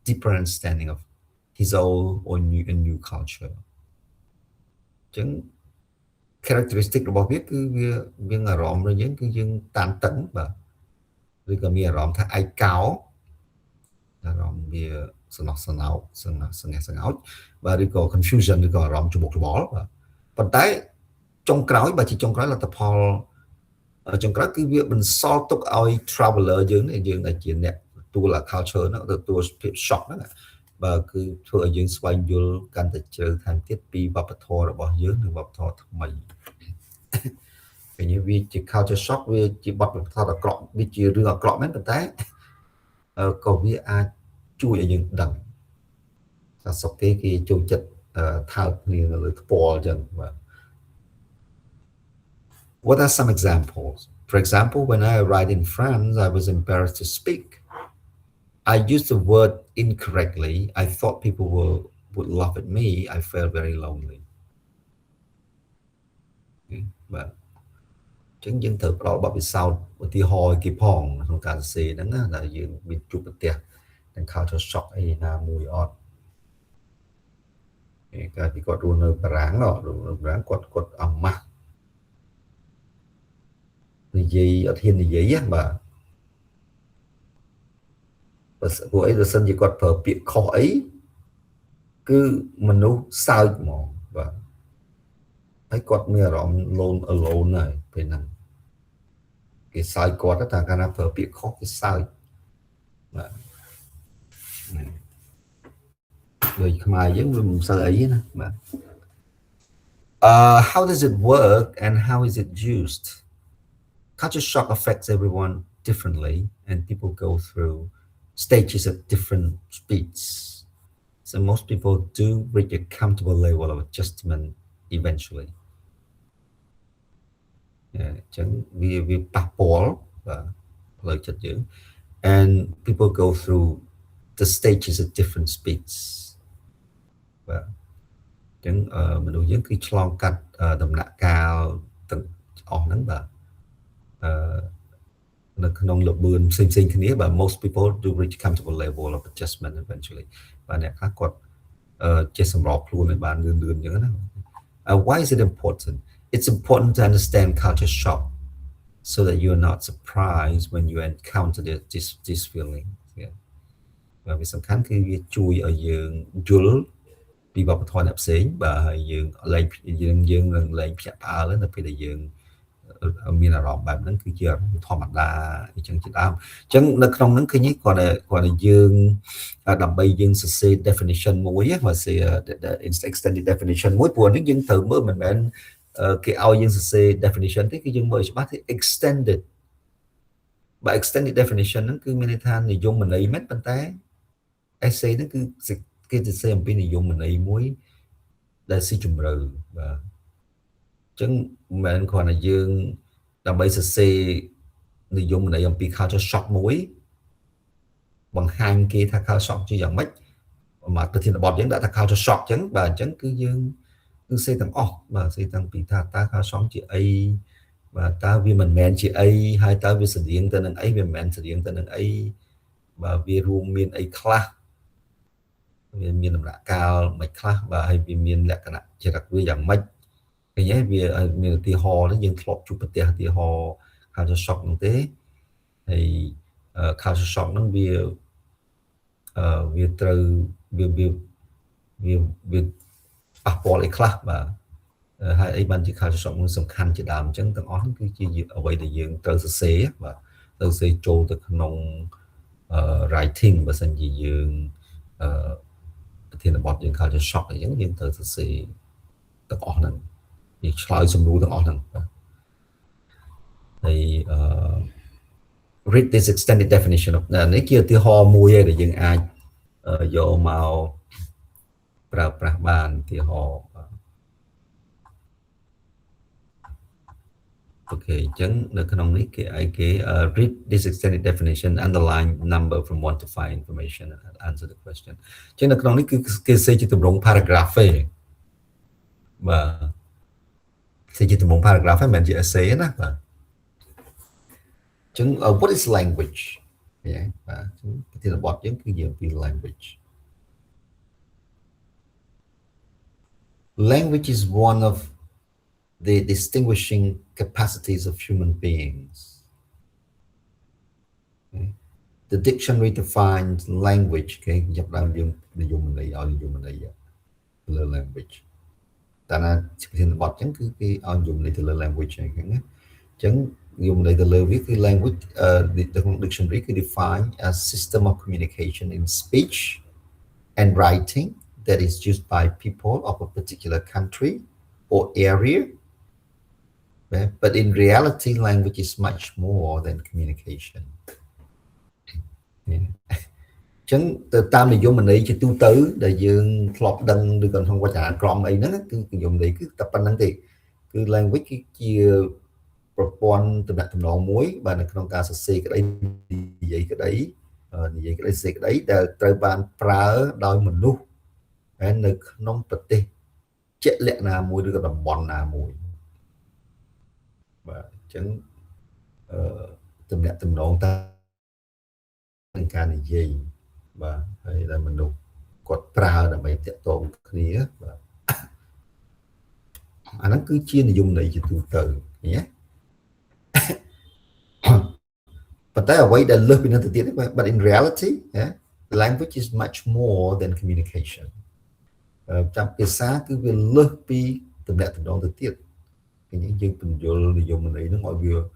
deeper understanding of his old or new culture អញ្ចឹង characteristic របស់វាគឺវាអារម្មណ៍របស់យើងគឺយើងតានតឹងបាទឬក៏មានអារម្មណ៍ថាឯកោអារម្មណ៍វាសំណោះសំណោកសង្ហេះសង្ហោចបាទឬក៏ confusion ឬក៏អារម្មណ៍ច្របូកច្របល់បាទប៉ុន្តែចុងក្រោយបើជាចុងក្រោយលទ្ធផលចុងក្រោយគឺវាបន្សល់ទុកឲ្យ traveler យើងដែលជាអ្នកទទួល culture ហ្នឹងទទួលភាព shock ហ្នឹងបាទគឺធ្វើឲ្យយើងស្វែងយល់កាន់តែជ្រៅថែមទៀតពីវប្បធម៌របស់យើងនិងវប្បធម៌ថ្មីពេលនេះវាជា culture shock វាជាបទពិសោធន៍អាក្រក់វាជារឿងអាក្រក់មែនប៉ុន្តែក៏វាអាចជួយឲ្យយើងដឹងថាសុខគេចូលចិត្តថើបគ្នានៅលើថ្ពាល់អញ្ចឹងបាទ What are some examples? For example, when I arrived in France, I was embarrassed to speak. I used the word incorrectly. I thought people would laugh at me. I felt very lonely. បាទអញ្ចឹងយើងត្រូវផ្ដល់បទពិសោធន៍ឧទាហរណ៍គេផងក្នុងការសរសេរហ្នឹងណាដែលយើងមានជួបប្រទះនឹង culture shock អីណាមួយអត់កាលពីគាត់រស់នៅបារាំងគាត់អាម៉ាស់និយាយអត់ហ៊ាននិយាយបាទព្រោះអីបើសិនជាគាត់ប្រើពាក្យខុសអីគឺមនុស្សសើចហ្មងបាទហើយគាត់មានអារម្មណ៍ alone ហើយពេលហ្នឹងគេសើចគាត់ថាកាលណាប្រើពាក្យខុសគេសើចបាទដូចខ្មែរយើងវាមិនសូវអីណាបាទ how does it work and how is it used Culture shock affects everyone differently and people go through stages at different speeds. So most people do reach a comfortable level of adjustment eventually. Yeah, អញ្ចឹងវាប៉ះពាល់បាទផ្លូវចិត្តយើង and people go through the stages at different speeds. បាទអញ្ចឹងមនុស្សយើងគឺឆ្លងកាត់ដំណាក់កាលទាំងអស់ហ្នឹងបាទនៅក្នុងលបឿនផ្សេងៗគ្នាបាទ most people do reach comfortable level of adjustment eventually បាទអ្នកខ្លះគាត់ចេះសម្របខ្លួនឲ្យបានលឿនៗអញ្ចឹងណា why is it important it's important to understand culture shock so that you are not surprised when you encounter this feeling បាទវាសំខាន់គឺវាជួយឲ្យយើងយល់ពីវប្បធម៌អ្នកផ្សេងបាទហើយយើងនឹងលែងភ្ញាក់ផ្អើលនៅពេលដែលយើងមានអារម្មណ៍បែបហ្នឹងគឺជាធម្មតាអញ្ចឹងជាដើមអញ្ចឹងនៅក្នុងហ្នឹងឃើញគាត់តែយើងដើម្បីយើងសរសេរ definition មួយមកសរសេរ extended definition មួយព្រោះនេះយើងត្រូវមើលមិនមែនគេឲ្យយើងសរសេរ definition ទេគឺយើងមើលច្បាស់ទេ extended បើ extended definition ហ្នឹងគឺមានន័យថានិយមន័យមែនប៉ុន្តែ essay ហ្នឹងគឺគេសរសេរអំពីនិយមន័យមួយដែលស៊ីជម្រៅបាទអញ្ចឹងមិនមែនគ្រាន់តែយើងដើម្បីសរសេរនិយមន័យអំពី culture shock មួយបង្ហាញគេថា culture shock ជាយ៉ាងម៉េចមកប្រធានបទយើងដាក់ថា culture shock អញ្ចឹងបាទអញ្ចឹងគឺយើងគឺសេទាំងអស់បាទសេទាំងពីថាតើ culture shock ជាអីបាទតើវាមិនមែនជាអីហើយតើវាស្តៀងទៅនឹងអីវាមិនមែនស្តៀងទៅនឹងអីបាទវារួមមានអីខ្លះវាមានដំណាក់កាលមិនខ្លះបាទហើយវាមានលក្ខណៈចរិតវាយ៉ាងម៉េចឃើញហើយវាមានឧទាហរណ៍នេះយើងធ្លាប់ជួបប្រទះឧទាហរណ៍ culture shock ហ្នឹងទេហើយ culture shock ហ្នឹងវាត្រូវវាប៉ះពាល់អីខ្លះបាទហើយអីបានជា culture shock នឹងសំខាន់ជាដើមអញ្ចឹងទាំងអស់ហ្នឹងគឺជាអ្វីដែលយើងត្រូវសរសេរបាទត្រូវសរសេរចូលទៅក្នុង writing បើសិនជាយើងប្រធានបទយើង culture shock អញ្ចឹងយើងត្រូវសរសេរទាំងអស់ហ្នឹងវាឆ្លើយសំណួរទាំងអស់ហ្នឹងបាទហើយread this extended definition of នេះជាឧទាហរណ៍មួយឯដែលយើងអាចយកមកប្រើប្រាស់បានឧទាហរណ៍អូខេអញ្ចឹងនៅក្នុងនេះគេឲ្យគេ read this extended definition underline number from 1 to 5 information and answer the question អញ្ចឹងនៅក្នុងនេះគឺគេសេជាទម្រង់ paragraph ទេបាទសេជាទម្រង់ paragraph ហ្នឹងមិនមែនជា essay ណាបាទអញ្ចឹង what is language và thì là bọt giống cái gì language. Language is one of the distinguishing capacities of human beings. Okay. The dictionary defines language, okay, nhập làm dùng mình lấy dùng mình lấy language. Ta là thì bọt chẳng cái dùng lấy từ language này cái chẳng dùng lấy từ viết cái language the dictionary could define a system of communication in speech and writing that is used by people of a particular country or area. But in reality, language is much more than communication. Chẳng từ tam thì vô mình đi cho tu tứ để dương flop đăng được còn không qua trả crom ấy nó cứ dùng để cứ tập anh thì cứ language cái chia propon từ đặt từ nọ muối và nó không ca sẽ cái đấy vậy cái đấy như vậy cái đấy để trời bàn pra đôi mình lúc cái nơi nông bật đi chết lẹ là muối được đồng bọn là muối và chẳng từ đặt từ nọ ta thành ca này gì và hay là mình đủ quạt pra là mấy tiện tổ kia và nó cứ chia là dùng này chỉ từ từ nhé. But that way that look into the but in reality, language is much more than communication. Trong cái xã cứ việc look bị từ đại từ đó từ tiết cái những dân tình dùng mình ấy nó gọi vừa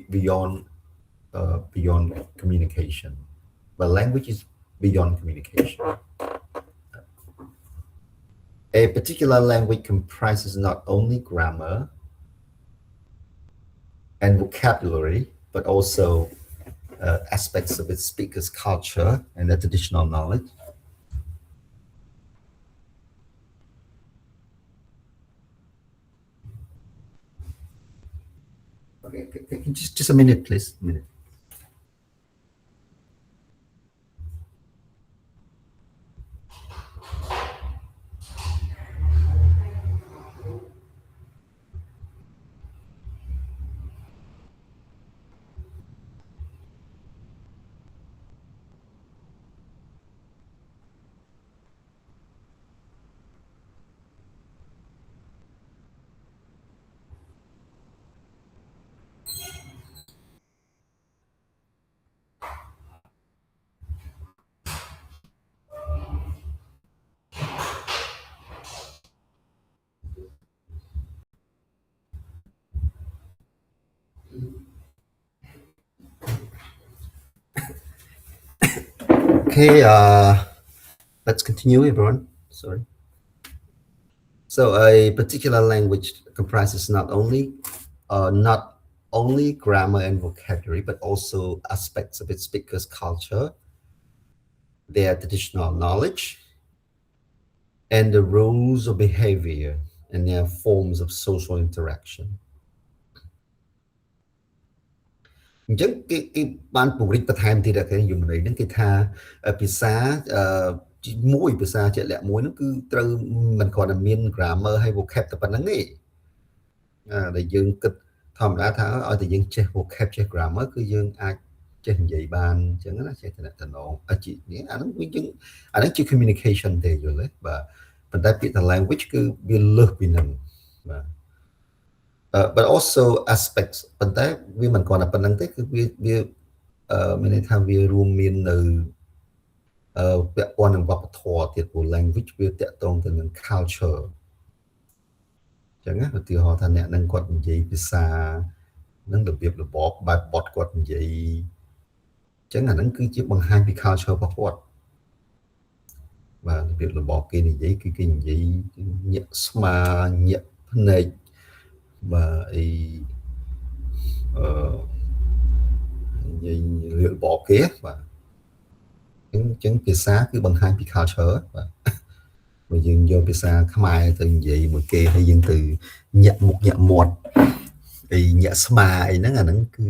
beyond beyond communication. But language is beyond communication. A particular language comprises not only grammar and vocabulary, but also aspects of its speaker's culture and their traditional knowledge. Okay, just a minute, please. A minute. Okay, let's continue, everyone. Sorry. So a particular language comprises not only grammar and vocabulary, but also aspects of its speaker's culture, their traditional knowledge, and the rules of behavior and their forms of social interaction. អញ្ចឹងគេបានពង្រីកបន្ថែមទៀតគេយមន័យហ្នឹងគេថាភាសាមួយភាសាជាក់លាក់មួយហ្នឹងគឺត្រូវមិនគ្រាន់តែមាន grammar ហើយ vocab តែប៉ុណ្្នឹងទេដែលយើងគិតធម្មតាថាឲ្យតែយើងចេះ vocab ចេះ grammar គឺយើងអាចចេះនិយាយបានអញ្ចឹងណាចេះតំណតំណងអាហ្នឹងវាយើងអាហ្នឹងជា communication ទេយល់ទេបាទប៉ុន្តែពាក្យថា language គឺវាលើសពីហ្នឹងបាទ but also aspects ប៉ុន្តែវាមិនគ្រាន់តែប៉ុណ្្នឹងទេគឺវាមានន័យថាវារួមមាននៅពាក់ព័ន្ធនឹងវប្បធម៌ទៀតព្រោះ language វាតាក់ទងទៅនឹង culture អញ្ចឹងណាឧទាហរណ៍ថាអ្នកនឹងគាត់និយាយភាសានឹងរបៀបរបបបែបបទគាត់និយាយអញ្ចឹងអាហ្នឹងគឺជាបង្ហាញពី culture របស់គាត់បាទរបៀបរបបគេនិយាយគឺគេនិយាយញាក់ស្មាញាក់ភ្នែកបាទអីនិយាយរបបគេបាទអញ្ចឹងភាសាគឺបង្ហាញពី culture បាទបើយើងយកភាសាខ្មែរទៅនិយាយមួយគេហើយយើងទៅញាក់មុខញាក់មាត់អីញាក់ស្មាអីហ្នឹងអាហ្នឹងគឺ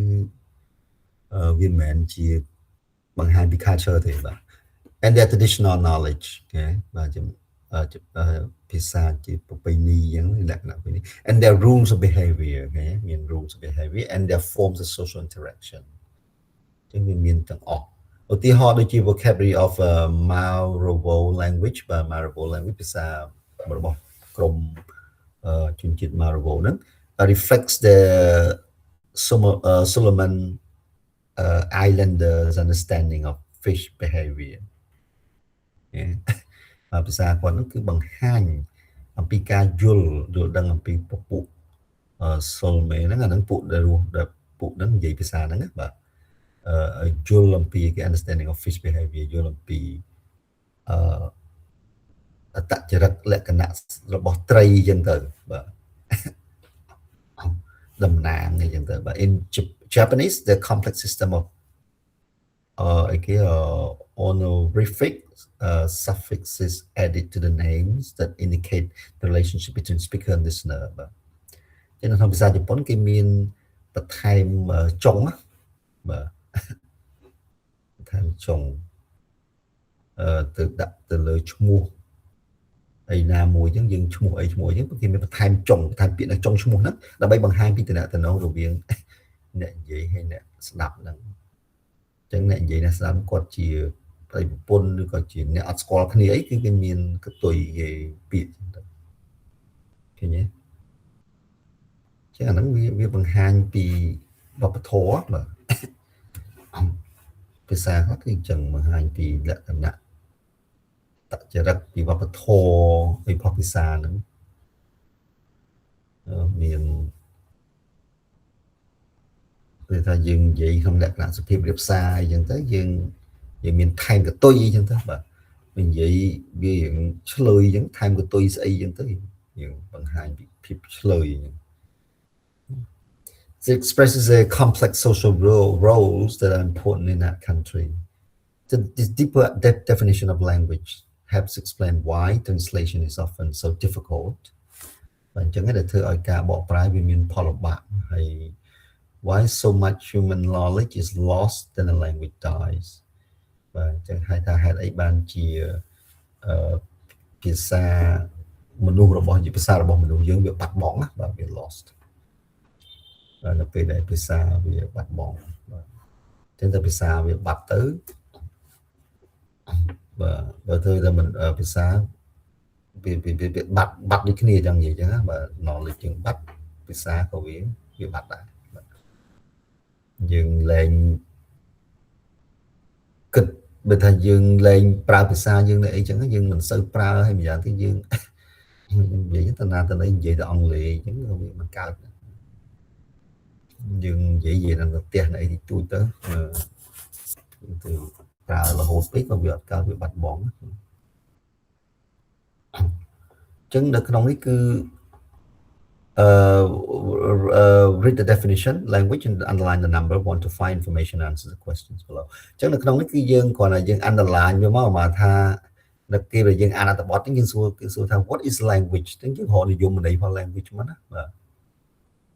វាមិនមែនជាបង្ហាញពី culture ទេបាទ and their traditional knowledge គេបាទភាសាជាប្រពៃណីអញ្ចឹងលក្ខណៈប្រពៃណី and their rules of behavior គេមាន rules of behavior and their forms of social interaction ចឹងវាមានទាំងអស់ឧទាហរណ៍ដូចជា vocabulary of Maravo language បាទ Maravo language ភាសារបស់ក្រុមជនជាតិ Maravo ហ្នឹង reflects the Solomon Islanders understanding of fish behavior ភាសាគាត់ហ្នឹងគឺបង្ហាញអំពីការយល់ដឹងអំពីពពួកSolomon ហ្នឹងអាហ្នឹងពួកដែលរស់ដែលពួកហ្នឹងនិយាយភាសាហ្នឹងណាបាទយល់អំពី understanding of fish behavior យល់អំពីអត្តចរិតលក្ខណៈរបស់ត្រីអញ្ចឹងទៅបាទតំណាងអញ្ចឹងទៅបាទ in Japanese the complex system of honorific suffixes added to the names that indicate the relationship between speaker and listener បាទចឹងនៅក្នុងភាសាជប៉ុនគេមានបន្ថែមចុងបាទបន្ថែមចុងទៅដាក់ទៅលើឈ្មោះអីណាមួយចឹងយើងឈ្មោះអីឈ្មោះអីចឹងគេមានបន្ថែមចុងបន្ថែមពាក្យនៅចុងឈ្មោះហ្នឹងដើម្បីបង្ហាញពីតំណែងរវាងអ្នកនិយាយហើយអ្នកស្ដាប់ហ្នឹងចឹងអ្នកនិយាយអ្នកស្ដាប់គាត់ជាប្តីប្រពន្ធឬក៏ជាអ្នកអត់ស្គាល់គ្នាអីគឺគេមានកតុយគេពាក្យចឹងទៅឃើញទេចឹងអាហ្នឹងវាបង្ហាញពីវប្បធម៌បាទភាសាគាត់គឺចឹងបង្ហាញពីលក្ខណៈចរិតពីវប្បធម៌ពីភាសាហ្នឹងមានពេលថាយើងនិយាយក្នុងលក្ខណៈសុភាពរាបសារអីចឹងទៅយើងមានថែមកតុយអីចឹងទៅបាទនិយាយវាយ៉ាងឆ្លើយចឹងថែមកតុយស្អីចឹងទៅយើងបង្ហាញពីភាពឆ្លើយចឹងIt expresses a complex social roles that are important in that country. This deeper definition of language helps explain why translation is often so difficult. បាទអញ្ចឹងដែលធ្វើឲ្យការបកប្រែវាមានផលលំបាកហើយ why so much human knowledge is lost when the language dies. បាទអញ្ចឹងហៅថាហេតុអីបានជាភាសាមនុស្សរបស់ភាសារបស់មនុស្សយើងវាបាត់បង់ណាបាទវា lost នៅពេលដែលភាសាវាបាត់បង់បាទអញ្ចឹងតែភាសាវាបាត់ទៅបាទបើធ្វើតែមិនភាសាវាបាត់ដូចគ្នាចឹងនិយាយចឹងណាបាទ knowledge យើងបាត់ភាសាក៏វាបាត់ដែរយើងលែងគិតបើថាយើងលែងប្រើភាសាយើងនៅអីចឹងយើងមិនសូវប្រើហើយម្យ៉ាងទៀតយើងនិយាយទៅណាទៅណីនិយាយទៅអង់គ្លេសអញ្ចឹងវាមិនកើតយើងនិយាយនៅផ្ទះនៅអីទូចទៅប្រើរហូតពេកក៏វាអត់កើតវាបាត់បង់អញ្ចឹងនៅក្នុងនេះគឺ read the definition language and underline the number want to find information answer the questions below អញ្ចឹងនៅក្នុងនេះគឺយើងគ្រាន់តែយើង underline វាមកមកថានៅពេលដែលយើងអានអត្ថបទនេះយើងសួរថា what is language អញ្ចឹងយើងរកនិយមន័យផង language មកណាបាទ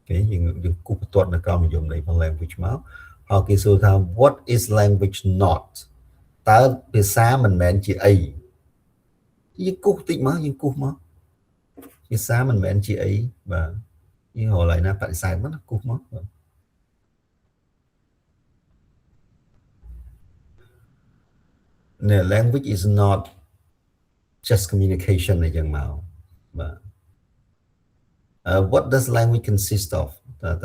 គេយើងគូបន្ទាត់នៅក្រោមនិយមន័យផង language មកហើយគេសួរថា what is language not តើភាសាមិនមែនជាអីយើងគូសតិចមកយើងគូសមកភាសាមិនមែនជាអីបាទយើងរកឡើយណាបដិសេធមកណាគូសមកបាទNo, language is not just communication អីចឹងមកបាទ what does language consist of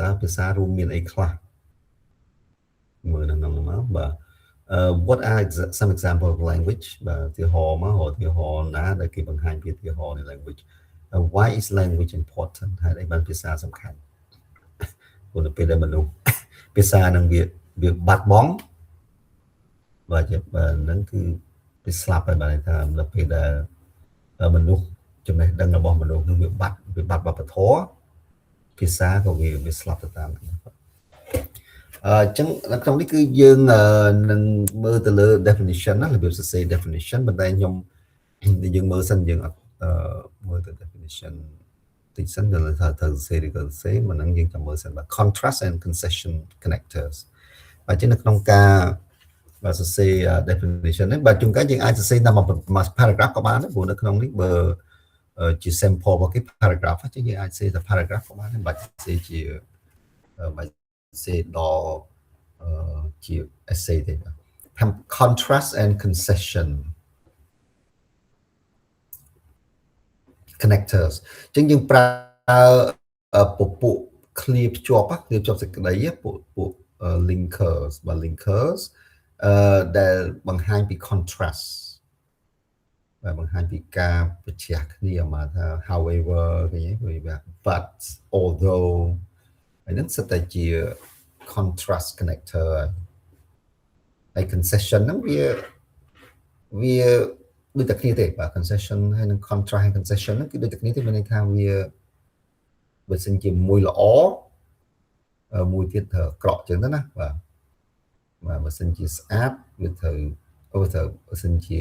តើភាសារួមមានអីខ្លះមើលនៅក្នុងនោះមកបាទwhat are some example of language បាទឧទាហរណ៍មកឧទាហរណ៍ណាដែលគេបង្ហាញពីឧទាហរណ៍នៃ language why is language important ហើយអីបានភាសាសំខាន់ព្រោះនៅពេលដែលមនុស្សភាសានឹងវាបាត់បង់បាទហ្នឹងគឺវាស្លាប់ហើយបាទថានៅពេលដែលមនុស្សចំណេះដឹងរបស់មនុស្សនឹងវាបាត់វប្បធម៌ភាសាក៏វាស្លាប់ទៅតាមហ្នឹងអញ្ចឹងនៅក្នុងនេះគឺយើងនឹងមើលទៅលើ definition ណារបៀបសរសេរ definition ប៉ុន្តែខ្ញុំយើងមើលសិនយើងអត់មើលទៅ definition តិចសិនដល់ថាត្រូវសរសេរឬក៏សរសេរមិនហ្នឹងយើងចាំមើលសិនបាទ contrast and concession connectors បាទចឹងនៅក្នុងការបាទសរសេរ definition ហ្នឹងបាទជួនកាលយើងអាចសរសេរតាមមួយ paragraph ក៏បានដែរព្រោះនៅក្នុងនេះបើជា sample របស់គេ paragraph ចឹងយើងអាចសរសេរតែ paragraph ក៏បានដែរបាទសរសេរជាបាទសេដល់ essay ទេ contrast and concession connectors អញ្ចឹងយើងប្រើពពួកឃ្លាភ្ជាប់សេចក្តីពួក linkers បាទ linkers ដែលបង្ហាញពី contrast បាទបង្ហាញពីការប្រឆាំងគ្នាមកថា however គេនិយាយ but although ហ្នឹងសិតតែជា contrast connector ហើយ concession ហ្នឹងវាដូចតែគ្នាទេបាទ concession ហើយនឹង contrast ហើយ concession ហ្នឹងគឺដូចតែគ្នាទេមានន័យថាវាបើសិនជាមួយល្អមួយទៀតត្រូវអាក្រក់ចឹងទៅណាបាទបើសិនជាស្អាតវាត្រូវបើសិនជា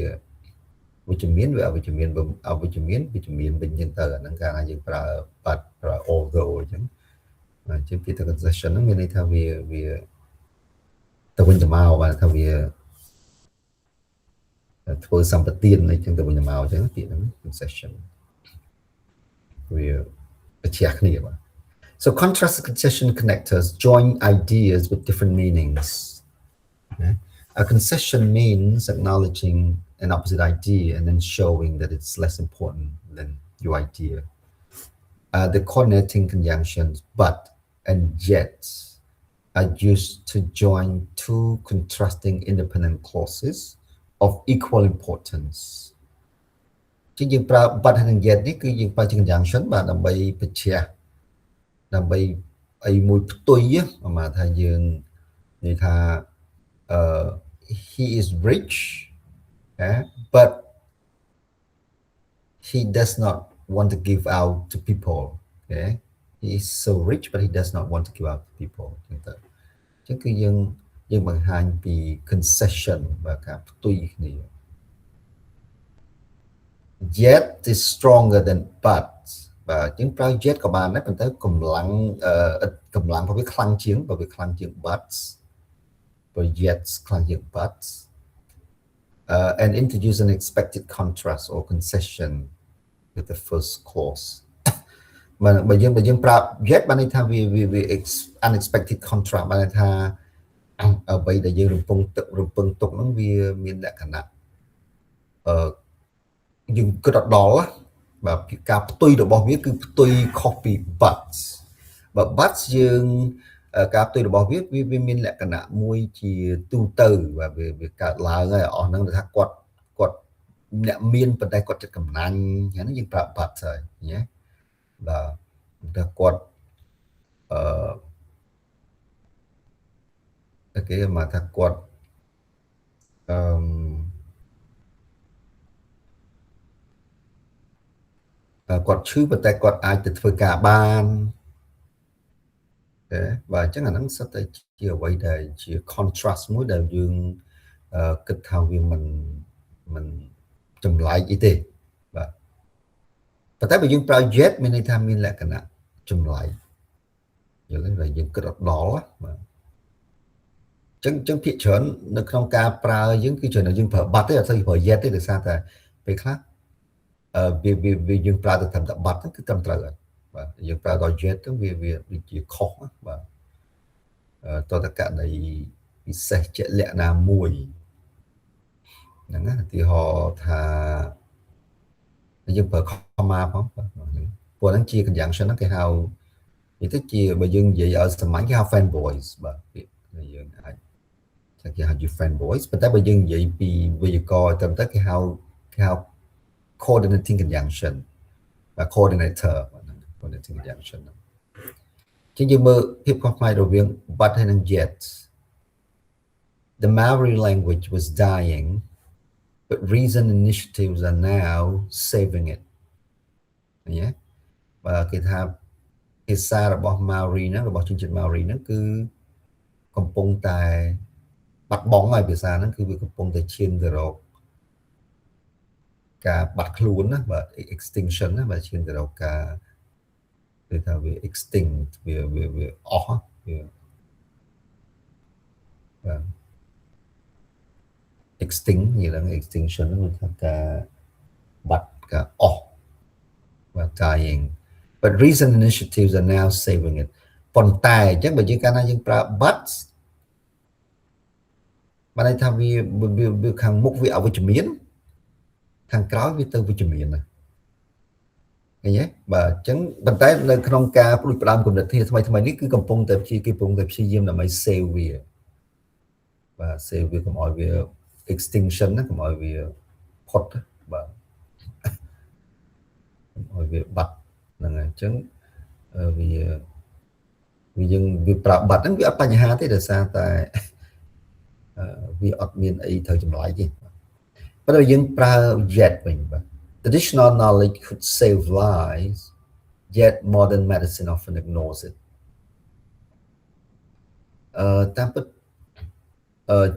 វិជ្ជមានវាអវិជ្ជមានបើអវិជ្ជមានវិជ្ជមានវិញចឹងទៅអាហ្នឹងកាលណាយើងប្រើ but ប្រើ although ចឹងបាទជាពាក្យ concession ហ្នឹងមានន័យថាវាទៅវិញទៅមកបាទថាវាធ្វើសម្បទានអីចឹងទៅវិញទៅមកចឹងពាក្យហ្នឹង concession វាប្រឆាំងគ្នាបាទ So contrast and concession connectors join ideas with different meanings. Okay? A concession means acknowledging an opposite idea and then showing that it's less important than your idea. The coordinating conjunctions but and yet are used to join two contrasting independent clauses of equal importance. ជាយើងប្រើ but និង yet នេះគឺយើងប្រើជា conjunction បាទដើម្បីបញ្ជាក់ដើម្បីអីមួយផ្ទុយមកថាយើងនិយាយថាhe is rich but he does not want to give out to people okay he is so rich but he does not want to give out to people ចឹងទៅអញ្ចឹងគឺយើងបង្ហាញពី concession បាទការផ្ទុយគ្នា yet is stronger than but បាទយើងប្រើ yet ក៏បានដែរប៉ុន្តែកម្លាំងរបស់វាខ្លាំងជាងបើវាខ្លាំងជាង but បើ yet ខ្លាំងជាង but and introduce an expected contrast or concession with the first clause បើយើងប្រើ yet បានន័យថាវា unexpected contrast បានន័យថាអ្វីដែលយើងរំពឹងទុកហ្នឹងវាមានលក្ខណៈយើងគិតដល់បាទការផ្ទុយរបស់វាគឺផ្ទុយខុសពី but បើ but យើងការផ្ទុយរបស់វាមានលក្ខណៈមួយជាទូទៅបាទវាកើតឡើងហើយអស់ហ្នឹងថាគាត់អ្នកមានប៉ុន្តែគាត់ចិត្តកំណាញ់ហ្នឹងយើងប្រើ but ហើយញ៉េបាទថាគាត់គេមកថាគាត់គាត់ឈឺប៉ុន្តែគាត់អាចទៅធ្វើការបានបាទអញ្ចឹងអាហ្នឹងសិតតែជាអ្វីដែលជា contrast មួយដែលយើងគិតថាវាមិនចម្លែកអីទេបាទប៉ុន្តែបើយើងប្រើ yet មានន័យថាមានលក្ខណៈចម្លែកយល់ទេបើយើងគិតដល់បាទអញ្ចឹងភាគច្រើននៅក្នុងការប្រើយើងគឺច្រើនយើងប្រើ but ទេអត់ស្អីប្រើ yet ទេដោយសារតែពេលខ្លះវាយើងប្រើទៅតាមតែ but ហ្នឹងគឺត្រឹមត្រូវហើយបាទយើងប្រើដល់ yet ទៅវាដូចជាខុសបាទតតករណីពិសេសជាក់លាក់ណាមួយហ្នឹងណាឧទាហរណ៍ថាយើងប្រើ comma ផងបាទព្រោះហ្នឹងជា conjunction ហ្នឹងគេហៅនិយាយទៅជាបើយើងនិយាយឲ្យសាមញ្ញគេហៅ fanboys បាទយើងអាចថាគេហៅជា fanboys ប៉ុន្តែបើយើងនិយាយពីវេយ្យាករណ៍ត្រឹមទៅគេហៅ coordinating conjunction បាទ coordinator coordinating conjunction ជាងយើងមើលភាពខុសប្លែករវាង but ហើយនិង yet the Maori language was dying but reason initiatives are now saving it ឃើញទេបាទគេថាភាសារបស់ Maori ហ្នឹងរបស់ជនជាតិ Maori ហ្នឹងគឺកំពុងតែបាត់បង់ហើយភាសាហ្នឹងគឺវាកំពុងតែឈានទៅរកការបាត់ខ្លួនណាបាទ extinction ណាបាទឈានទៅរកការគឺថាវា extinct វាអស់វាបាទ extinct និយាយឡើង extinction ហ្នឹងគឺថាការបាត់ការអស់បាទ dying but recent initiatives are now saving it ប៉ុន្តែអញ្ចឹងបើយើងកាលណាយើងប្រើ but bạn ấy tham vi hàng mục vi ở với chữ miến hàng cáo vi tư với chữ miến này nghe nhé và chẳng bàn tay nơi trong ca của đàm của đợt thì thay ní cứ cầm pông tập chi cái pông tập chi diêm là máy sale vi và sale vi của mọi việc extinction của mọi việc pot và mọi việc bật là ngày chẳng vì vì dân vì bật nó bị ápបញ្ហាទេដោយសារតែវាអត់មានអីត្រូវចម្លើយទេប៉ុន្តែយើងប្រើ yet វិញបាទ traditional knowledge could save lives yet modern medicine often ignores it តាមពិត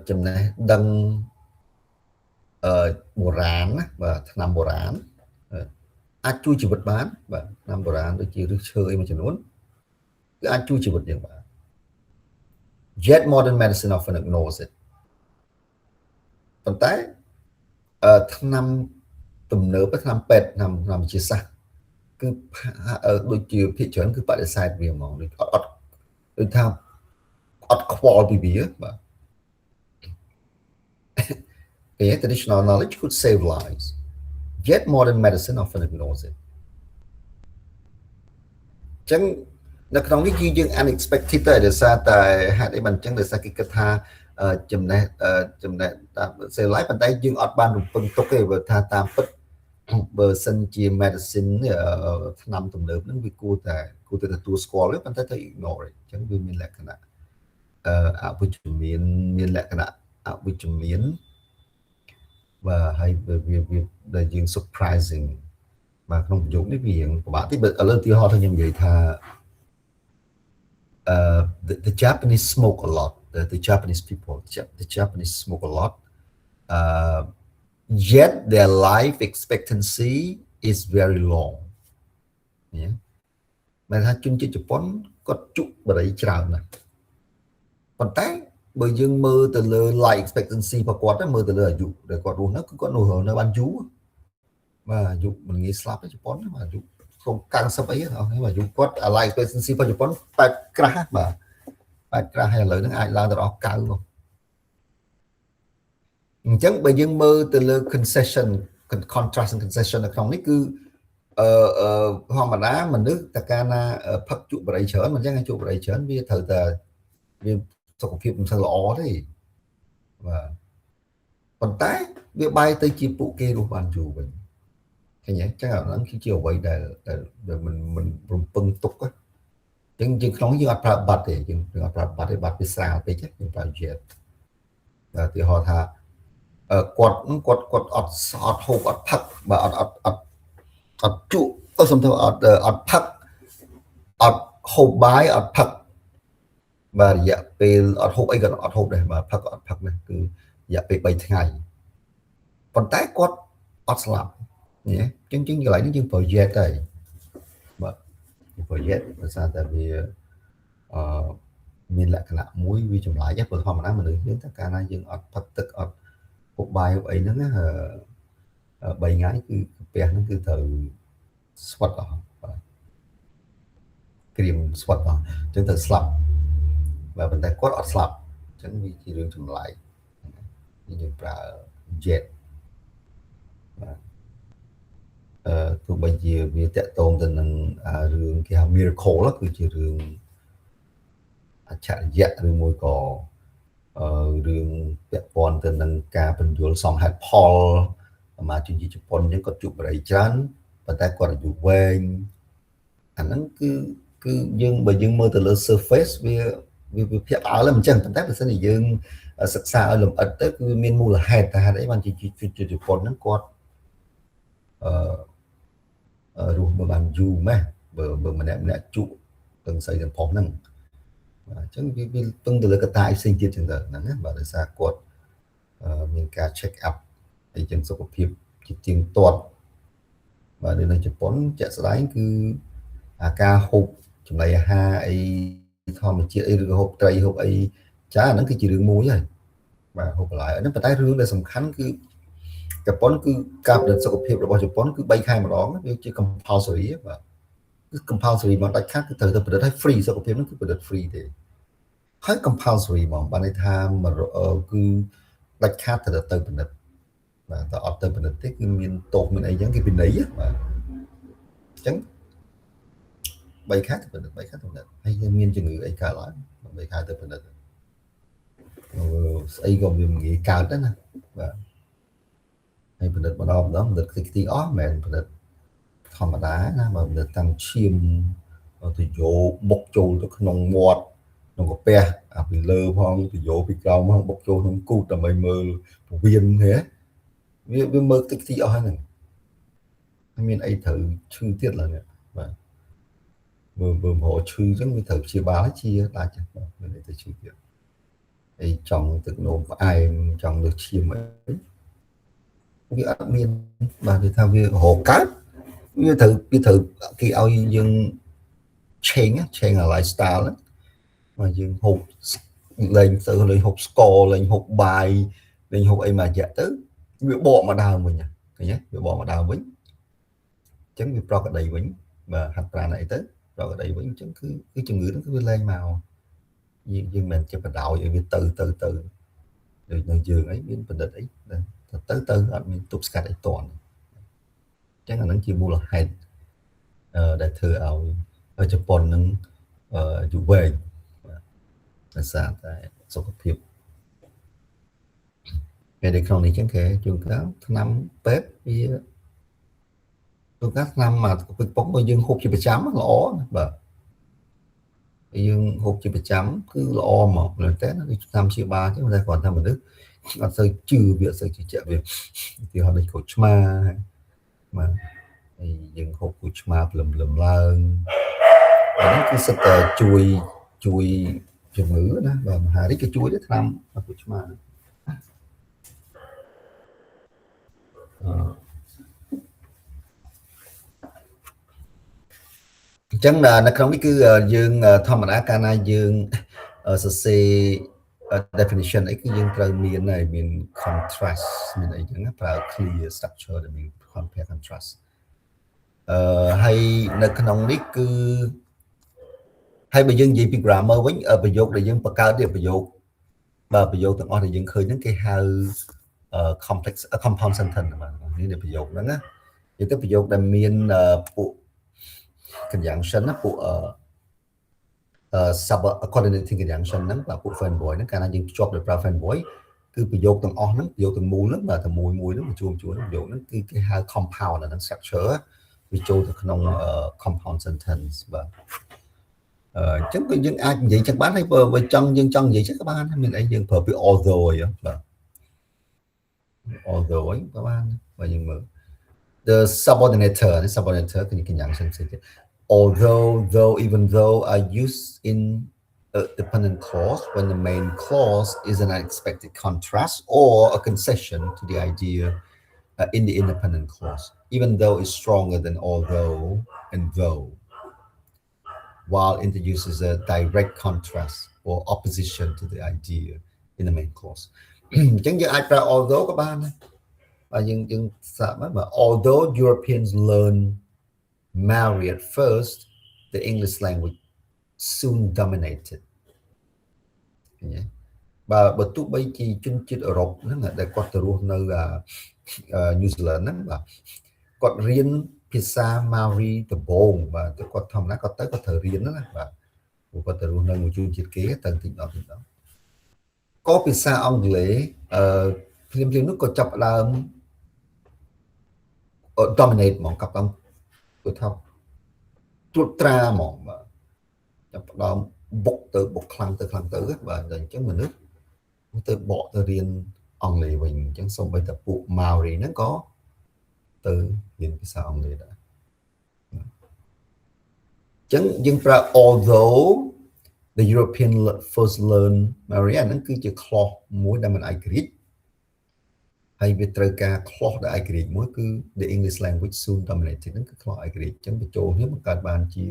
ចំណេះដឹងបុរាណណាបាទថ្នាំបុរាណអាចជួយជីវិតបានបាទថ្នាំបុរាណដូចជាឫសឈើអីមួយចំនួនគឺអាចជួយជីវិតយើងបាន yet modern medicine often ignores it ប៉ុន្តែថ្នាំទំនើបថ្នាំពេទ្យថ្នាំវិទ្យាសាស្ត្រគឺដូចជាភាគច្រើនគឺបដិសេធវាហ្មងដូចអត់ដូចថាអត់ខ្វល់ពីវាបាទ traditional knowledge could save lives yet modern medicine often ignores it ចឹងនៅក្នុងនេះគឺយើង unexpected តែដោយសារតែហេតុអីបានចឹងដោយសារគេគិតថាចំណេះតាម save life ប៉ុន្តែយើងអត់បានរំពឹងទុកទេបើថាតាមពិតបើសិនជា medicine ថ្នាំទំនើបហ្នឹងវាគួរតែទទួលស្គាល់ទេប៉ុន្តែទៅ ignore អញ្ចឹងវាមានលក្ខណៈអវិជ្ជមានមានលក្ខណៈអវិជ្ជមានបាទហើយវាដែលយើង surprising បាទក្នុងប្រយោគនេះវាពិបាកតិចបើឥឡូវទីហោថាខ្ញុំនិយាយថា the Japanese smoke a lot the Japanese people the Japanese smoke a lot yet their life expectancy is very long មែនថាជនជាតិជប៉ុនគាត់ជក់បរិយច្រើនណាស់ប៉ុន្តែបើយើងមើលទៅលើ life expectancy របស់គាត់មើលទៅលើអាយុដែលគាត់រស់នៅគឺគាត់នៅបានយូរបាទអាយុមិនងាយស្លាប់ទេជប៉ុនបាទអាយុក្នុង90អីហ្នឹងអាយុគាត់ life expectancy របស់ជប៉ុន8ក្រាស់បាទ8ក្រាស់ហើយឥឡូវហ្នឹងអាចឡើងទៅដល់90នោះអញ្ចឹងបើយើងមើលទៅលើ concession contrast and concession នៅក្នុងនេះគឺធម្មតាមនុស្សតកាលណាផឹកជក់បរិយច្រើនមិនអញ្ចឹងជក់បរិយច្រើនវាត្រូវតែវាសុខភាពមិនសូវល្អទេបាទប៉ុន្តែវាបែរទៅជាពួកគេរស់បានយូរវិញឃើញទេចឹងអាហ្នឹងគឺជាអ្វីដែលមិនរំពឹងទុកចឹងយើងក្នុងយើងអត់ប្រើបាត់ទេយើងអត់ប្រើបាត់ទេបាត់វាស្រាលពេកយើងប្រើ jet បាទទីហោថាគាត់អត់ហូបអត់ផឹកបាទអត់ជក់សំដៅអត់ផឹកអត់ហូបបាយអត់ផឹកបាទរយៈពេលអត់ហូបអីក៏អត់ហូបដែរបាទផឹកអត់ផឹកនេះគឺរយៈពេល3ថ្ងៃប៉ុន្តែគាត់អត់ស្លាប់នេះចឹងកន្លែងនេះយើងប្រយ័ត្នដែរបាទប្រយ័ត្នដោយសារតែវាមានលក្ខណៈមួយវាចម្លែកព្រោះធម្មតាមនុស្សយើងតែកាលណាយើងអត់ផឹកទឹកអត់ហូបបាយអីហ្នឹងណា3ថ្ងៃគឺកាពះហ្នឹងគឺត្រូវស្វិតអស់បាទក្រៀមស្វិតអស់ចឹងទៅស្លាប់បាទប៉ុន្តែគាត់អត់ស្លាប់ចឹងវាជារឿងចម្លែកយើងប្រើ jet បាទទោះបីជាវាតកតងទៅនឹងរឿងគេហៅ miracle គឺជារឿងអច្ឆរិយៈឬមួយក៏រឿងពាក់ព័ន្ធទៅនឹងការបញ្យល់សមហេតុផលសមាជិកជប៉ុនអញ្ចឹងគាត់ជួបបរិយាច្រើនប៉ុន្តែគាត់អាយុវែងអាហ្នឹងគឺយើងបើយើងមើលទៅលើ surface វាភ្ញាក់ផ្អើលមិនអញ្ចឹងប៉ុន្តែបើសិនជាយើងសិក្សាឲ្យលម្អិតទៅគឺមានមូលហេតុថាហេតុអីបានជាជប៉ុនហ្នឹងគាត់រស់បានយូរម៉េះបើម្នាក់ជក់ទាំងស្អីទាំងប៉ុស្ហ្នឹងបាទអញ្ចឹងវាពឹងទៅលើកត្តាផ្សេងទៀតចឹងទៅហ្នឹងណាបាទដោយសារគាត់មានការ check up អីចឹងសុខភាពជាទៀងទាត់បាទនៅជប៉ុនជាក់ស្ដែងគឺការហូបចំណីអាហារអីធម្មជាតិអីឬក៏ហូបត្រីហូបអីចាអាហ្នឹងគឺជារឿងមួយហើយបាទហូបបន្លែហ្នឹងប៉ុន្តែរឿងដែលសំខាន់គឺជប៉ុនគឺការផលិតសុខភាពរបស់ជប៉ុនគឺ3ខែម្ដងវាជា compulsory បាទគឺ compulsory មកដាច់ខាតគឺត្រូវតែផលិតឲ្យ free សុខភាពហ្នឹងគឺផលិត free ទេហើយ compulsory ហ្មងបានន័យថាគឺ ដាច់ខាតទៅពិនិត្យបាទតើអត់ទៅពិនិត្យទេគឺមានតោកមានអីចឹងគេពិន័យបាទអញ្ចឹង3ខែទៅពិនិត្យ3ខែទៅពិនិត្យហើយយើងមានជំងឺអីកើតឡើង3ខែទៅពិនិត្យស្អីក៏វាងាយកើតដែរណាបាទហើយពិនិត្យម្ដងពិនិត្យខ្ទេចអស់មិនមែនពិនិត្យធម្មតាណាបើពិនិត្យតាមឈាមទៅយកបុកចូលទៅក្នុងមាត់ក្នុងកាពះអាពីលើផងទៅយកពីក្រោមផងបុកចូលក្នុងគូតដើម្បីមើលពវៀនហ៎វាមើលតិចតិចអស់ហ្នឹងមានអីត្រូវឈឺទៀតឡើយបាទមើលរកឈឺអញ្ចឹងវាត្រូវព្យាបាលជាដាច់បាទមានអីទៅឈឺទៀតអីចង់ទឹកនោមផ្អែមចង់លើសឈាមអីវាអត់មានបាទគេថាវារកកើតវាត្រូវគេឲ្យយើង change អា lifestyle ហ្នឹងមកយើងហូបលេងទៅលេងហូបស្ករលេងហូបបាយលេងហូបអីមួយរយៈទៅវាបកមកដើមវិញឃើញទេវាបកមកដើមវិញអញ្ចឹងវាប្រកដីវិញបាទហាត់ប្រាណអីទៅប្រកដីវិញអញ្ចឹងគឺជំងឺហ្នឹងគឺវាលែងមកយើងមិនជាបដ ாய் ឲ្យវាទៅដូចនៅយើងអីមានបណ្ឌិតអីទៅអត់មានទប់ស្កាត់អីតន់អញ្ចឹងអាហ្នឹងជាមូលហេតុដែលធ្វើឲ្យជប៉ុននឹងយូរវែងដោយសារតែសុខភាពពេលនៅក្នុងនេះអញ្ចឹងគេជួនកាលថ្នាំពេទ្យវាជួនកាលថ្នាំមកពិពុកមកយើងហូបជាប្រចាំល្អបាទយើងហូបជាប្រចាំគឺល្អមកប៉ុន្តែគឺតាមព្យាបាលអញ្ចឹងតែគាត់ថាមនុស្សអត់សូវជឿវាអត់សូវជឿជាក់វាឧទាហរណ៍ដូចក្រូចឆ្មាបាទហើយយើងហូបក្រូចឆ្មាព្រលឹមឡើងអានេះគឺសិតតែជួយជំងឺណាបាទមហារីកក៏ជួយដែរថ្នាំក្រូចឆ្មាអញ្ចឹងនៅក្នុងនេះគឺយើងធម្មតាកាលណាយើងសរសេរ definition អីគឺយើងត្រូវមានហើយមាន contrast មានអីចឹងប្រើ clear structure ដែលមាន compare contrast ហើយនៅក្នុងនេះគឺហើយបើយើងនិយាយពី grammar វិញប្រយោគដែលយើងបង្កើតនេះប្រយោគទាំងអស់ដែលយើងឃើញហ្នឹងគេហៅ complex compound sentence បាទនេះប្រយោគហ្នឹងណានិយាយទៅប្រយោគដែលមានពួក conjunction ណាពួកsubordinating conjunction ហ្នឹងបាទពួក friend boy ហ្នឹងកាលណាយើងភ្ជាប់ដោយប្រើ friend boy គឺប្រយោគទាំងអស់ហ្នឹងប្រយោគទាំងមូលហ្នឹងបាទតែមួយហ្នឹងជួនប្រយោគហ្នឹងគឺគេហៅ compound អាហ្នឹង structure វាចូលទៅក្នុង compound sentence បាទអញ្ចឹងគឺយើងអាចនិយាយចឹងបានហើយបើចង់យើងចង់និយាយចឹងក៏បានមានអីយើងប្រើពី although អីបាទ although អីក៏បានបើយើងមើល the subordinator គឺ conjunction ផ្សេងទៀតalthough, though, even though are used in a dependent clause when the main clause is an unexpected contrast or a concession to the idea in the independent clause, even though it's stronger than although and though, while introduces a direct contrast or opposition to the idea in the main clause. ចឹងយើងអាចប្រើ although ក៏បានដែរយើងសាកមក although Europeans learn Maori at first, the English language soon dominated. បើទោះបីជាជនជាតិអឺរ៉ុបហ្នឹងដែលគាត់ទៅរស់នៅញូហ្សេឡង់ហ្នឹងបាទគាត់រៀនភាសា Maori ដំបូងបាទគាត់ធម្មតាគាត់ត្រូវរៀនណាបាទព្រោះគាត់ទៅរស់នៅមួយជនជាតិគេទៅតិចដល់ក៏ភាសាអង់គ្លេសភ្លាមនោះក៏ចាប់ដើម dominate ហ្មងកាប់តាមគាត់ថាត្រួតត្រាហ្មងបាទចាប់ដើមបុកខ្លាំងទៅបាទអញ្ចឹងមនុស្សទៅបកទៅរៀនអង់គ្លេសវិញអញ្ចឹងសូម្បីតែពួក Maori ហ្នឹងក៏ទៅរៀនភាសាអង់គ្លេសដែរអញ្ចឹងយើងប្រើ although the European first learn Maori ហ្នឹងគឺជា clause មួយដែលមិនឯករាជ្យហើយវាត្រូវការ clause ដែលឯករាជ្យមួយគឺ the English language soon dominated ហ្នឹងគឺ clause ឯករាជ្យអញ្ចឹងបញ្ចូលគ្នាបង្កើតបានជា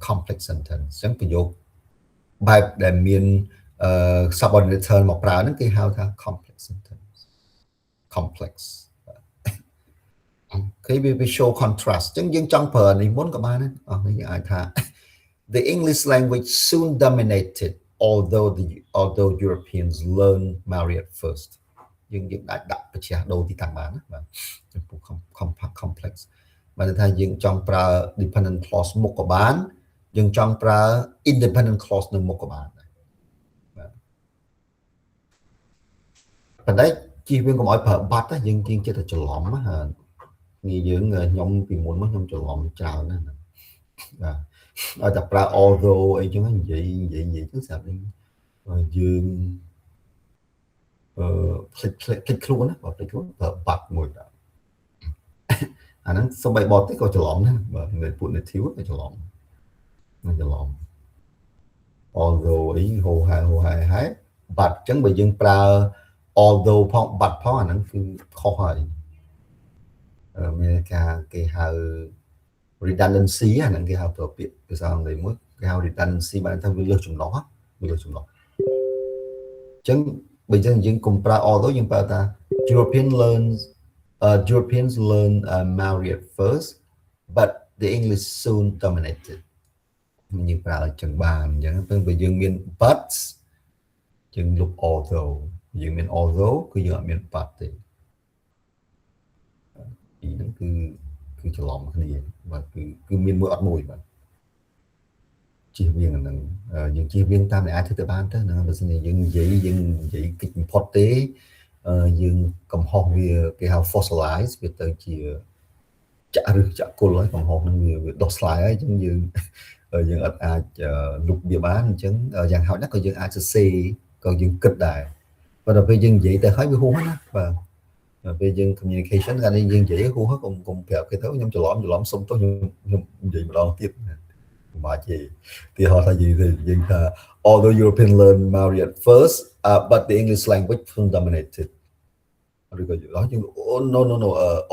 complex sentence អញ្ចឹងប្រយោគបែបដែលមាន subordinator មកប្រើហ្នឹងគេហៅថា complex sentence complex គេវា show contrast អញ្ចឹងយើងចង់ប្រើនេះមុនក៏បានដែរអស់នេះយើងអាចថា the English language soon dominated although Europeans learn Marriott first យើងអាចដាក់បញ្ជាដូរទីតាំងបានណាបាទចំពោះ complex បើថាយើងចង់ប្រើ dependent clause មុខក៏បានយើងចង់ប្រើ independent clause នៅមុខក៏បានបាទប៉ុន្តែជិះវាកុំឲ្យប្រើបាត់ណាយើងចិត្តតែច្រឡំណាងាយយើងខ្ញុំពីមុនមកខ្ញុំច្រឡំច្រើនណាស់បាទឲ្យតែប្រើ although អីចឹងនិយាយទៅស្រាប់យើងភ្លេចខ្លួនណាបើភ្លេចខ្លួនប្រើបាត់មួយដែរអាហ្នឹងសូម្បីបតទេក៏ច្រឡំដែរបាទនៅពួក native ក៏ច្រឡំalthough អីហូហែហើយបាត់ចឹងបើយើងប្រើ although ផងបាត់ផងអាហ្នឹងគឺខុសហើយមានការគេហៅ redundancy អាហ្នឹងគេហៅទៅពាក្យភាសាអង់គ្លេសមួយគេហៅ redundancy បានថាវាលើសចំណុះអញ្ចឹងបើយើងកុំប្រើ although យើងប្រើថា Europeans learn Marriott first but the English soon dominated យើងប្រើអញ្ចឹងបានអញ្ចឹងបើយើងមាន but យើងលុប although យើងមាន although គឺយើងអត់មាន but ទេពីហ្នឹងគឺច្រឡំគ្នាបាទគឺមានមួយអត់មួយបាទជិះវាងហ្នឹងយើងជិះវាងតាមដែលអាចធ្វើទៅបានទៅហ្នឹងបើសិនជាយើងនិយាយគិតបំផុតទេយើងកំហុសវាគេហៅ fossilize វាទៅជាចាក់ឫសចាក់គល់ហើយកំហុសហ្នឹងវាដោះស្រាយហើយអញ្ចឹងយើងអត់អាចលុបវាបានអញ្ចឹងយ៉ាងហោចណាស់ក៏យើងអាចសរសេរក៏យើងគិតដែរប៉ុន្តែពេលយើងនិយាយទៅហើយវាហួសណាបាទពេលយើង communication កាលនេះយើងនិយាយហួសកុំប្រាប់គេទៅខ្ញុំច្រឡំសុំទោសខ្ញុំនិយាយម្ដងទៀតមកជេទីហោថាយើងថា although European learn Marriott first but the English language soon dominated ឬក៏យើង no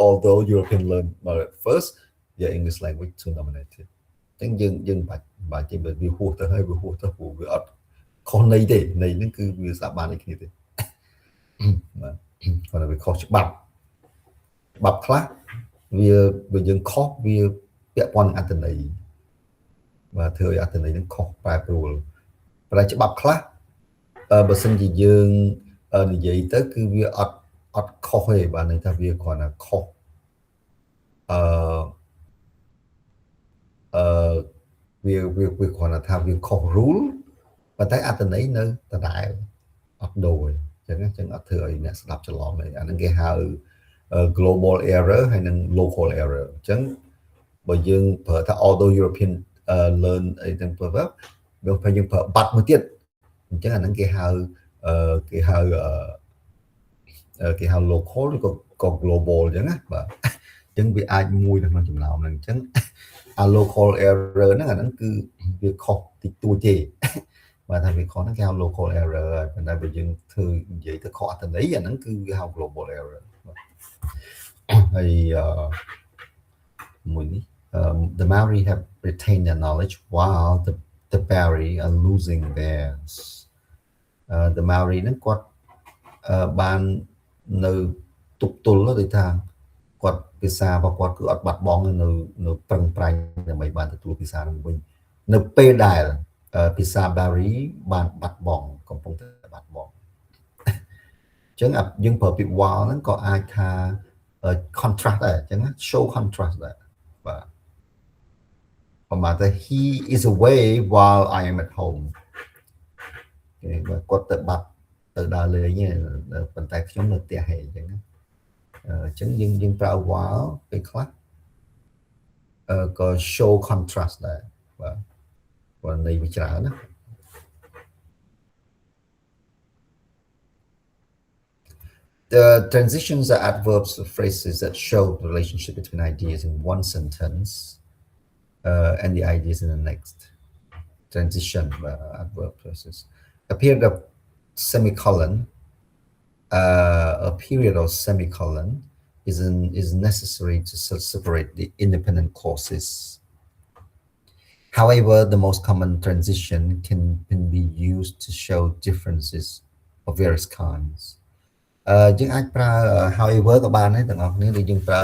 although European learn Marriott first the English language soon dominated អញ្ចឹងយើងបាច់ជិះវាហួសទៅហើយវាហួសទៅព្រោះវាអត់ខុសន័យទេន័យហ្នឹងគឺវាស្អាតបានដូចគ្នាទេបាទគាត់វាខុសច្បាប់ខ្លះវាយើងខុសវាពាក់ព័ន្ធអត្ថន័យបាទធ្វើឲ្យអត្ថន័យនឹងខុសប្រែប្រួលតែច្បាប់ខ្លះបើសិនជាយើងនិយាយទៅគឺវាអត់ខុសទេបាទន័យថាវាគ្រាន់តែខុសវាគ្រាន់តែថាវាខុស rule ប៉ុន្តែអត្ថន័យនៅដដែលអត់ដូរទេអញ្ចឹងអត់ធ្វើឲ្យអ្នកស្ដាប់ច្រឡំទេអាហ្នឹងគេហៅ global error ហើយនិង local error អញ្ចឹងបើយើងប្រើថា although European learn អីទាំងប្រើបើយើងប្រើបាត់មួយទៀតអញ្ចឹងអាហ្នឹងគេហៅ local ឬក៏ global អញ្ចឹងណាបាទអញ្ចឹងវាអាចមួយនៅក្នុងចំណោមហ្នឹងអញ្ចឹងអា local error ហ្នឹងអាហ្នឹងគឺវាខុសតិចតួចទេបាទថាវាខុសហ្នឹងគេហៅ local error ប៉ុន្តែបើយើងធ្វើនិយាយទៅខុសអត្ថន័យអាហ្នឹងគឺវាហៅ global error ហើយមួយនេះthe Maori have retained their knowledge while the Bari are losing theirs the Maori ហ្នឹងគាត់បាននៅទប់ទល់ដូចថាគាត់ភាសារបស់គាត់គឺអត់បាត់បង់នៅប្រឹងប្រែងដើម្បីបានទទួលភាសានោះវិញនៅពេលដែលភាសា Bari បានបាត់បង់កំពុងតែបាត់បង់អញ្ចឹងយើងប្រើពាក្យ while ហ្នឹងក៏អាចថា contrast ដែរអញ្ចឹង show contrast ដែរបាទប្រហែលតែ he is away while I am at home គេគាត់ទៅបាត់ទៅដើរលេងប៉ុន្តែខ្ញុំនៅផ្ទះហេអញ្ចឹងណាអញ្ចឹងយើងប្រើ while ពេលខ្លះក៏ show contrast ដែរបាទគាត់ន័យវាច្រើនណា The transitions are adverbs or phrases that show the relationship between ideas in one sentence and the ideas in the next. Transition adverb phrases. A period of semicolon is necessary to separate the independent clauses. However, the most common transition can be used to show differences of various kinds. យើងអាចប្រើ however ក៏បានដែរទាំងអស់គ្នាដូចយើងប្រើ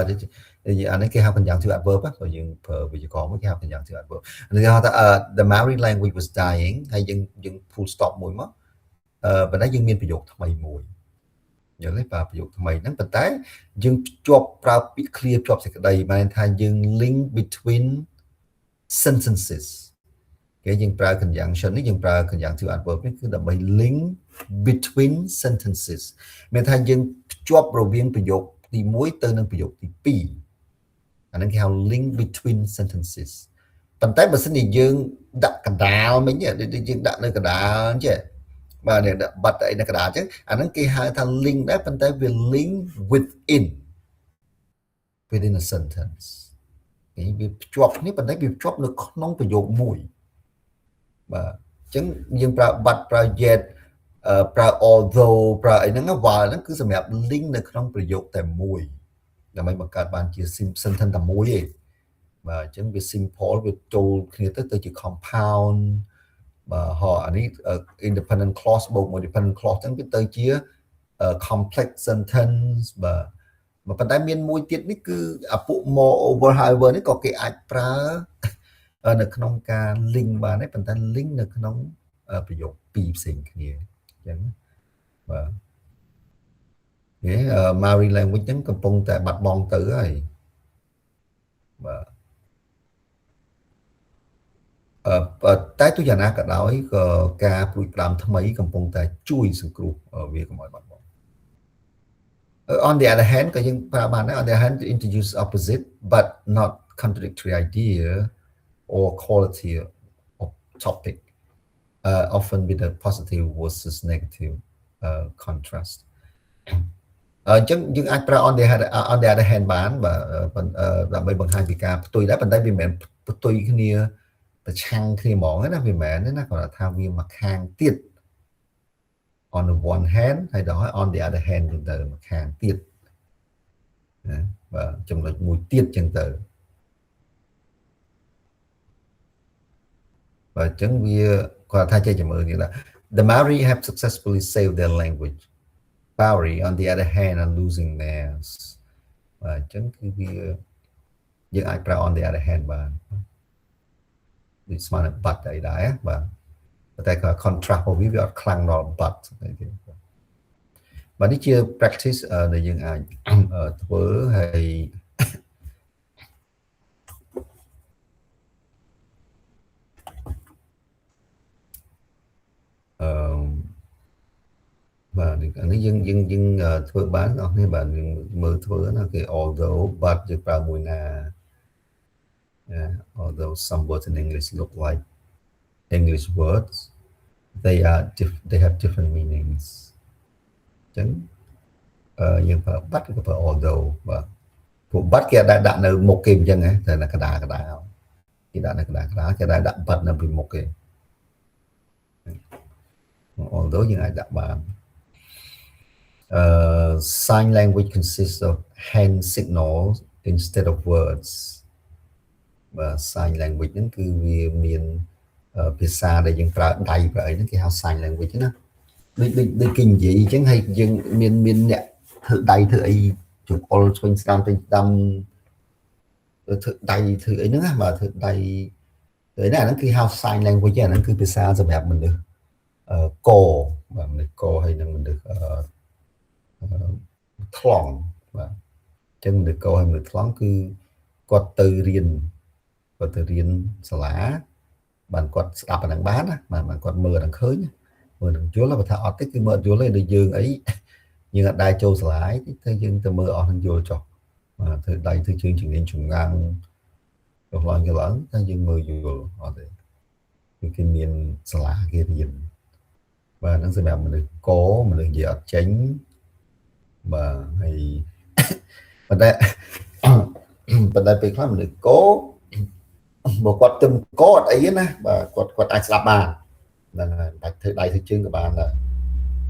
anh ấy kia học conjunctive adverb á, rồi dừng phở vì có mới kia học conjunctive adverb. Người ta the married language was dying hay dừng full stop mùi mất. Và đó dừng miềnประโยค ថ្មីមួយ nhớ lấy vào ប្រយោគ ថ្មី ហ្នឹង ប៉ុន្តែ យើង ជាប់ ប្រើ ពាក្យ clear ជាប់ សេចក្តី បាន ថា យើង link between sentences គេ យើង ប្រើ conjunction នេះ យើង ប្រើ conjunctive adverb នេះ គឺ ដើម្បី link between sentences មាន ថា យើង ភ្ជាប់ រវាង ប្រយោគ ទី 1 ទៅ នឹង ប្រយោគ ទី 2 អាហ្នឹង គេ ហៅ link between sentences ប៉ុន្តែ បើសិន ជា យើង ដាក់ កណ្ដាល មិញ យើង ដាក់ នៅ កណ្ដាល អញ្ចឹង បាទ បាត់ អី នៅ កណ្ដាល អញ្ចឹង អាហ្នឹង គេ ហៅ ថា link ដែរ ប៉ុន្តែ វា link within a sentence វា ភ្ជាប់ គ្នា ប៉ុន្តែ វា ភ្ជាប់ នៅ ក្នុង ប្រយោគ មួយ បាទ អញ្ចឹង យើង ប្រើ but ប្រើ yet ប្រើ although ប្រើ អី ហ្នឹង while ហ្នឹង គឺ សម្រាប់ link នៅ ក្នុង ប្រយោគ តែ មួយ ដើម្បី បង្កើត បាន ជា sentence តែ មួយ ទេ បាទ អញ្ចឹង វា simple វា ចូល គ្នា ទៅ ជា compound បាទ អានេះ independent clause បូក មួយ dependent clause អញ្ចឹង វា ទៅ ជា complex sentence បាទ ប៉ុន្តែ មាន មួយ ទៀត នេះ គឺ អាពួក moreover however នេះ ក៏ គេ អាច ប្រើ នៅ ក្នុង ការ link បាន ដែរ ប៉ុន្តែ link នៅ ក្នុង ប្រយោគ ពីរ ផ្សេង គ្នា អញ្ចឹង បាទ Maori language ហ្នឹង កំពុង តែ បាត់បង់ ទៅ ហើយ បាទ តែ ទោះយ៉ាងណា ក៏ ដោយ ក៏ ការ ព្រួយ ផ្ដើម ថ្មី កំពុង តែ ជួយ សង្គ្រោះ វា កុំ ឲ្យ បាត់បង់ on the other hand ក៏ យើង ប្រើ បាន ដែរ on the other hand to introduce opposite but not contradictory idea or quality of topic often with a positive versus negative contrast អញ្ចឹង យើង អាច ប្រើ on the other hand បាន បាទ ដើម្បី បង្ហាញ ពី ការ ផ្ទុយ ដែរ ប៉ុន្តែ វា មិន មែន ផ្ទុយ គ្នា ប្រឆាំង គ្នា ហ្មង ណា វា មិន មែន ទេ ណា គាត់ ថា វា មក ខាង ទៀត on the one hand ហើយ ដល់ ហើយ on the other hand ចឹង ទៅ មក ខាង ទៀត ណា បាទ ចំណុច មួយ ទៀត ចឹង ទៅ បាទ អញ្ចឹង វា គាត់ ថា ចេះ ចាំមើល នេះ The Maori have successfully saved their language. Maori on the other hand are losing theirs. បាទ អញ្ចឹង គឺ វា យើង អាច ប្រើ on the other hand បាន វា ស្មើ នឹង but អី ដែរ បាទ តែ ក៏ contrast របស់វា វា អត់ ខ្លាំង ដល់ but អី ទេ បាទ នេះ ជា practice ដែល យើង អាច ធ្វើ ហើយ បាទ នេះ យើង ធ្វើ បាន អស់ គ្នា បាទ យើង មើល ធ្វើ ណា គេ although but យើង ប្រើ មួយ ណា although some words in English look like English words they have different meanings អញ្ចឹង យើង ប្រើ but ក៏ ប្រើ although បាទ ពួក but គេ ដាក់ នៅ មុខ គេ អញ្ចឹង តែ នៅ កណ្ដាល គេ ដាក់ នៅ កណ្ដាល គេ ដាក់ but នៅ ពី មុខ គេ although យើង អាច ដាក់ បាន sign language consists of hand signals instead of words បាទ sign language ហ្នឹង គឺ វា មាន ភាសា ដែល យើង ប្រើ ដៃ ប្រើ អី ហ្នឹង គេ ហៅ sign language ណា ដូច គេ និយាយ អញ្ចឹង ហើយ យើង មាន អ្នក ធ្វើ ដៃ ធ្វើ អី ចង្អុល ឆ្វេង ស្ដាំ ទៅ ស្ដាំ ធ្វើ ដៃ ធ្វើ អី ហ្នឹង ណា បាទ ធ្វើ ដៃ ទៅ ណា ហ្នឹង គេ ហៅ sign language ហ្នឹង គឺ ភាសា សម្រាប់ មនុស្ស ក បាទ មនុស្ស ក ហើយ នឹង មនុស្ស ថ្លង់ បាទ អញ្ចឹង មនុស្ស ក ហើយ មនុស្ស ថ្លង់ គឺ គាត់ ទៅ រៀន គាត់ ទៅ រៀន សាលា បាន គាត់ ស្ដាប់ អាហ្នឹង បាន ណា បាន គាត់ មើល អាហ្នឹង ឃើញ មើល នឹង យល់ បើ ថា អត់ ទេ គឺ មើល អត់ យល់ ទេ ដូច យើង អី យើង អត់ ដែរ ចូល សាលា ទេ ទៅ យើង ទៅ មើល អស់ នឹង យល់ ចុះ បាទ ធ្វើ ដៃ ធ្វើ ជើង ជំនាញ ជំងាំង ចុះ ឡើង តែ យើង មើល យល់ អត់ ទេ គឺ គេ មាន សាលា គេ រៀន បាទ ហ្នឹង សម្រាប់ មនុស្ស ក មនុស្ស និយាយ អត់ ចេញ បាទ ហើយ ប៉ុន្តែ ពេល ខ្លះ មនុស្ស ក បើ គាត់ ទឹម ក អត់ អី ទេ ណា បាទ គាត់ អាច ស្ដាប់ បាន ហ្នឹង ហើយ បាច់ ធ្វើ ដៃ ធ្វើ ជើង ក៏ បាន ដែរ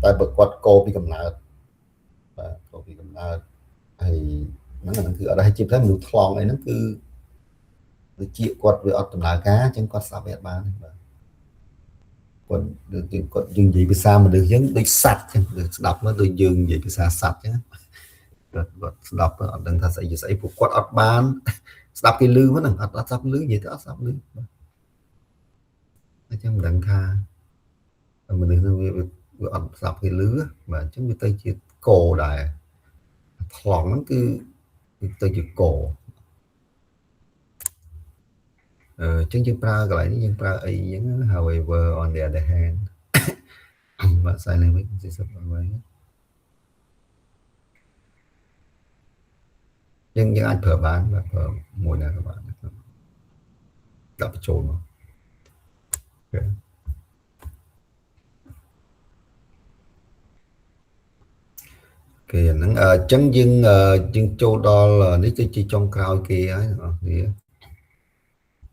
តែ បើ គាត់ ក ពី កំណើត បាទ ក ពី កំណើត ហើយ ហ្នឹង គឺ អត់ ដែរ ជា មនុស្ស ថ្លង់ អី ហ្នឹង គឺ ដូចជា គាត់ វា អត់ ដំណើរការ អញ្ចឹង គាត់ ស្ដាប់ វា អត់ បាន ទេ បាទ គាត់ យើង និយាយ ភាសា មនុស្ស អញ្ចឹង ដូច សត្វ អញ្ចឹង ស្ដាប់ មក ដូច យើង និយាយ ភាសា សត្វ អញ្ចឹង គាត់ស្ដាប់អត់ដឹងថាស្អីជាស្អីពួកគាត់អត់បានស្ដាប់គេលឺហ្នឹងអត់ស្ដាប់លឺនិយាយទៅអត់ស្ដាប់លឺអញ្ចឹងមិនដឹងថាមនុស្សហ្នឹងវាអត់ស្ដាប់គេលឺបាទអញ្ចឹងវាទៅជាកោដែរថ្លង់ហ្នឹងគឺទៅជាកោអញ្ចឹងយើងប្រើកន្លែងនេះយើងប្រើអីអញ្ចឹង however on the other hand បាទ sign language ជាសព្វវិញយើងអាចប្រើបានបាទប្រើមួយណាក៏បានដាក់បញ្ចូលមកគេហ្នឹងអញ្ចឹងយើងចូលដល់នេះគឺជាចុងក្រោយគេហើយបងប្អូន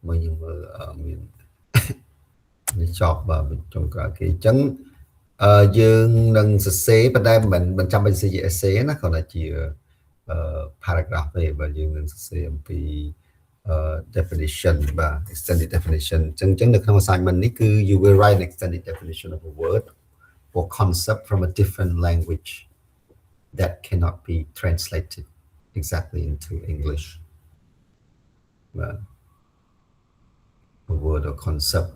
មើលយើងមើលមាននេះចប់បាទចុងក្រោយគេអញ្ចឹងយើងនឹងសរសេរប៉ុន្តែមិនចាំបាច់សរសេរជា essay ណាគ្រាន់តែជា paragraph ទេបើយើងនឹងសរសេរអំពី definition បាទ extended definition អញ្ចឹងនៅក្នុង assignment នេះគឺ you will write an extended definition of a word or concept from a different language that cannot be translated exactly into English បាទ a word or concept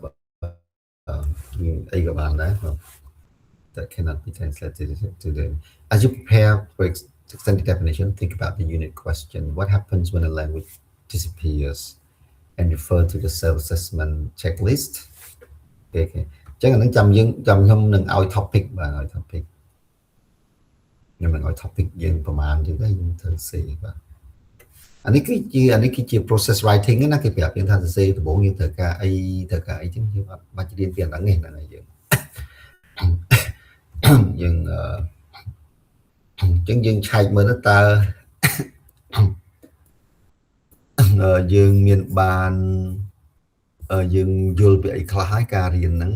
អីក៏បានដែរ that cannot be translated to them. As you prepare for extended definition, think about the unit question. What happens when a language disappears? And refer to the self-assessment checklist. Okay. ចឹងអានឹងចាំខ្ញុំនឹងឲ្យ topic បាទឲ្យ topic ខ្ញុំនឹងឲ្យ topic យើងប្រហែលចឹងទៅយើងធ្វើសេបាទអានេះគឺជា process writing ណាគេប្រាប់យើងថាសរសេរដំបូងយើងត្រូវការអីចឹងយើងអត់បាច់រៀនពីអាហ្នឹងទេហ្នឹងហើយយើងយើងឆែកមើលទៅតើយើងមានបានយើងយល់ពីអីខ្លះហើយការរៀនហ្នឹង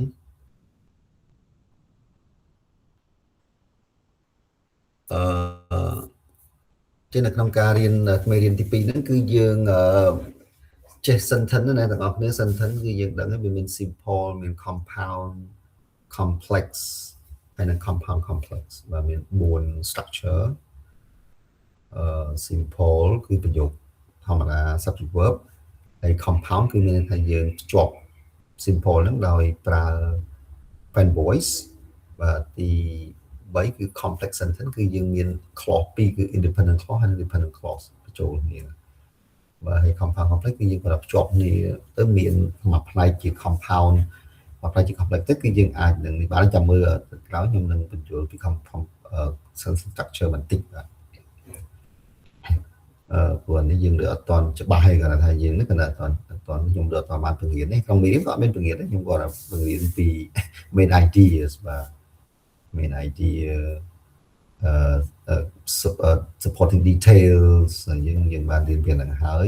ចឹងនៅក្នុងការរៀនថ្មីរៀនទី2ហ្នឹងគឺយើងចេះ sentence ណាទាំងអស់គ្នា sentence គឺយើងដឹងហើយវាមាន simple មាន compound complex ហើយនិង compound complex បាទមាន4 structure simple គឺប្រយោគធម្មតា subject verb ហើយ compound គឺមានន័យថាយើងភ្ជាប់ simple ហ្នឹងដោយប្រើ friend voice បាទទី3គឺ complex sentence គឺយើងមាន clause 2គឺ independent clause ហើយ dependent clause បញ្ចូលគ្នាបាទហើយ compound complex គឺយើងគាត់ភ្ជាប់គ្នាទៅមានមួយផ្នែកជា compound មួយផ្នែកជា complex ទៅគឺយើងអាចនឹងបានចាំមើលក្រោយខ្ញុំនឹងបញ្ចូលពី compound structure បន្តិចបាទព្រោះនេះយើងលើអត់តន់ច្បាស់ហើយគាត់ថាយើងនេះគាត់អត់តន់ខ្ញុំលើអត់តន់បានបង្រៀនទេក្នុងមីរៀនក៏អត់មានបង្រៀនទេខ្ញុំគាត់បង្រៀនពី main ideas បាទ main idea supporting details យើងបានរៀនពីហ្នឹងហើយ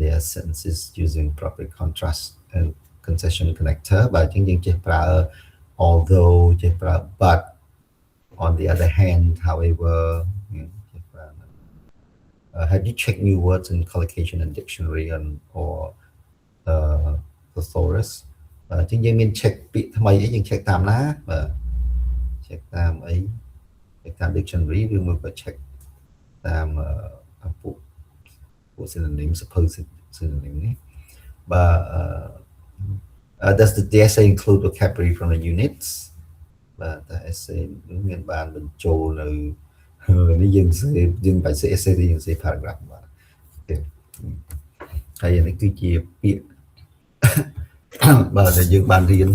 their sentences using proper contrast and concession connector បាទអញ្ចឹងយើងចេះប្រើ although ចេះប្រើ but on the other hand however have you checked new words in collocation and dictionary or thesaurus អញ្ចឹងយើងមាន check ពាក្យថ្មីអីយើង check តាមណាបាទ check តាមអី check តាម dictionary ឬមួយក៏ check តាមពួក synonym supposed synonym នេះបាទ does the essay include vocabulary from the units បាទតែ essay មានបានបញ្ចូលនៅនេះយើងបាច់សេ essay ទេយើងសេ paragraph បាទហើយនេះគឺជាពាក្យបាទដែលយើងបានរៀន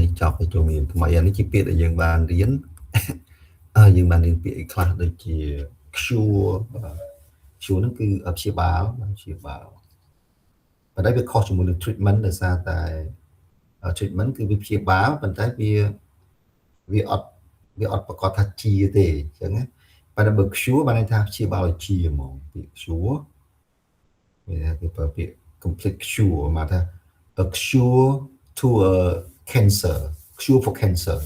នេះចប់ទៅចូលមានថ្មីអានេះជាពាក្យដែលយើងបានរៀនយើងបានរៀនពាក្យអីខ្លះដូចជា cure បាទ cure ហ្នឹងគឺព្យាបាលបាទព្យាបាលប៉ុន្តែវាខុសជាមួយនឹង treatment ដោយសារតែ treatment គឺវាព្យាបាលប៉ុន្តែវាអត់ប្រកាសថាជាទេអញ្ចឹងណាប៉ុន្តែបើ cure បានន័យថាព្យាបាលឲ្យជាហ្មងពាក្យ cure វាគេប្រើពាក្យ complete cure មកថា a cure to a cancer cure for cancer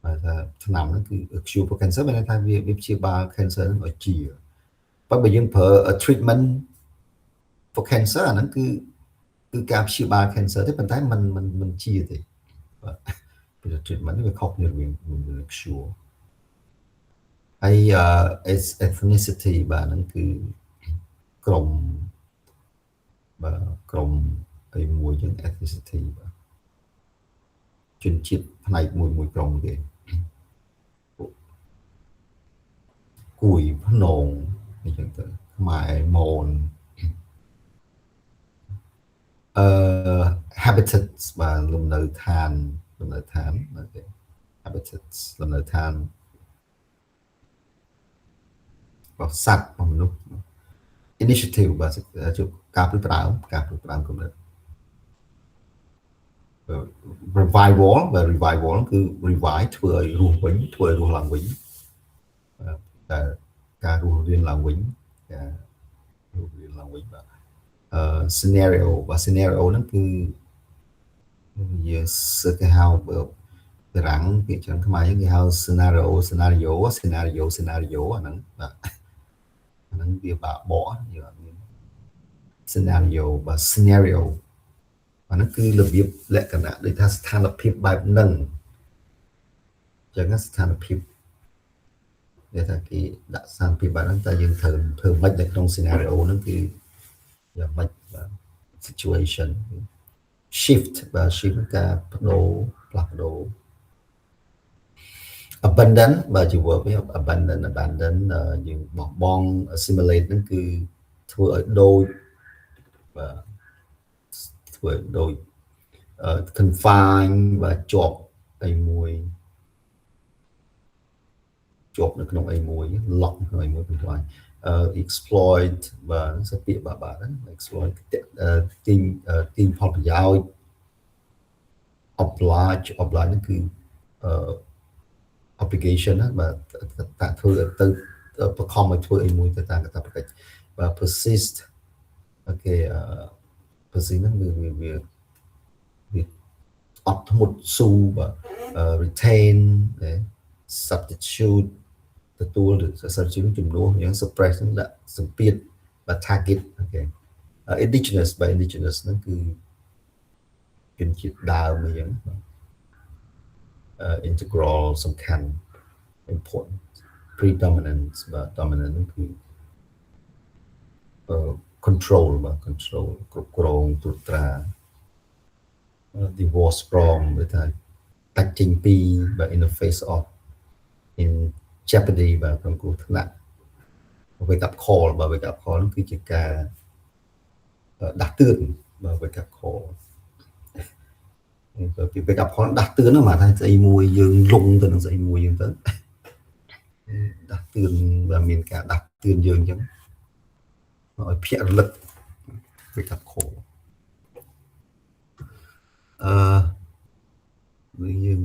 បាទថាឆ្នាំហ្នឹងគឺ cure for cancer បានន័យថាវាព្យាបាល cancer ហ្នឹងឲ្យជាប៉ុន្តែបើយើងប្រើ treatment for cancer អាហ្នឹងគឺការព្យាបាល cancer ទេប៉ុន្តែมันជាទេបាទ ពី treatment វាខុសគ្នារវាង pure ហើយ ethnicity បាទហ្នឹងគឺក្រុមបាទក្រុមអីមួយចឹង ethnicity បាទជនជាតិផ្នែកមួយក្រុមគេគួយភ្នងអីចឹងទៅខ្មែរមនhabitats បាទលំនៅឋានបាទគេ habitats លំនៅឋានរបស់សត្វរបស់មនុស្ស initiative បាទការព្រួយផ្ដើមកម្រិត revival បាទ revival គឺ revive ធ្វើឲ្យរស់វិញធ្វើឲ្យរស់ឡើងវិញតែការរស់រានឡើងវិញការរស់រានឡើងវិញបាទscenario បាទ scenario ហ្នឹងគឺយើងគេហៅតារាងពាក្យច្រើនខ្មែរគេហៅ scenario អាហ្នឹងបាទអាហ្នឹងវាបាក់បកយើងអត់មាន scenario បាទ scenario អាហ្នឹងគឺរបៀបលក្ខណៈដូចថាស្ថានភាពបែបហ្នឹងអញ្ចឹងស្ថានភាពដែលថាគេដាក់ស្ថានភាពបែបហ្នឹងតែយើងត្រូវធ្វើមិននៅក្នុង scenario ហ្នឹងគឺយ៉ាងម៉េចបាទ situation shift បាទ shift ការផ្លាស់ប្ដូរ abandon បាទជា verb វិញ abandon យើងបោះបង់ assimilate ហ្នឹងគឺធ្វើឲ្យដូចបាទធ្វើឲ្យដូចconfine បាទជាប់អីមួយជាប់នៅក្នុងអីមួយ lock ក្នុងអីមួយ confine exploit បាទសពាក្យបាទហ្នឹង exploit ទាញផលប្រយោជន៍ oblige ហ្នឹងគឺobligation ណាបាទតាធ្វើទៅបខំឲ្យធ្វើអីមួយទៅតាមកាតព្វកិច្ចបាទ persist អូខេpersist ហ្នឹងវាអត់ធ្មត់ស៊ូបាទ retain substitute ទទួល substitute ជំនួសយ៉ាង suppress ហ្នឹងដាក់សម្ពាធបាទ target អូខេ indigenous បាទ indigenous ហ្នឹងគឺជនជាតិដើមអីចឹង integral សំខាន់ important predominance បាទ dominant គឺ control បាទ control គ្រប់គ្រងត្រួតត្រា divorce from ដូចថាតាច់ចេញពីបាទ in the face of in jeopardy បាទក្នុងគ្រោះថ្នាក់ wake up call បាទ wake up call នោះគឺជាការដាស់តឿនបាទ wake up call ពី wake up call ដាស់តឿនហ្នឹងមកថាស្អីមួយយើងលងទៅនឹងស្អីមួយយើងទៅដាស់តឿនបាទមានការដាស់តឿនយើងអញ្ចឹងឲ្យភ្ញាក់រលឹក wake up call យើង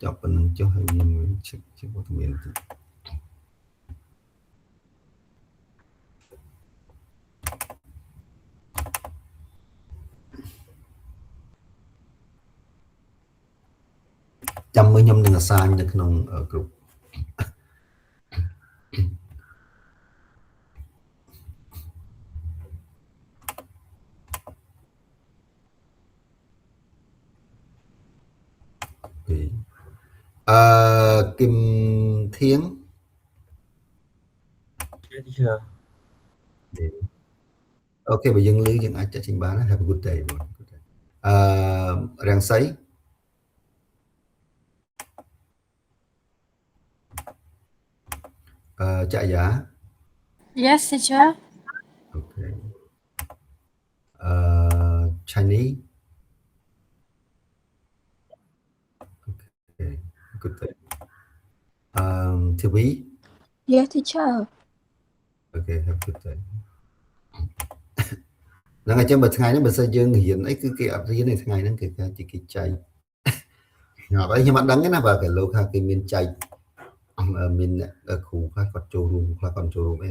ចប់ប៉ុណ្្នឹងចុះហើយយើងជិះវត្តមានតិចចាំមើលខ្ញុំនឹងអាសាញនៅក្នុងក្រុមគឹមធៀងអូខេបើយើងលឺយើងអាចចាក់ចេញបាន Have a good day រាំងសីចាក់យ៉ា Yes, teacher. Okay. Chinese. Okay. Good day. TV. Yes, teacher. Okay. Have a good day. ហ្នឹងហើយចឹងបើថ្ងៃហ្នឹងបើសិនយើងរៀនអីគឺគេអត់រៀនទេថ្ងៃហ្នឹងគេថាគេចែកហើយខ្ញុំអត់ដឹងទេណាបើគេលោកថាគេមានចែកមានអ្នកគ្រូខ្លះគាត់ចូលរួមខ្លះគាត់ចូលរួមអី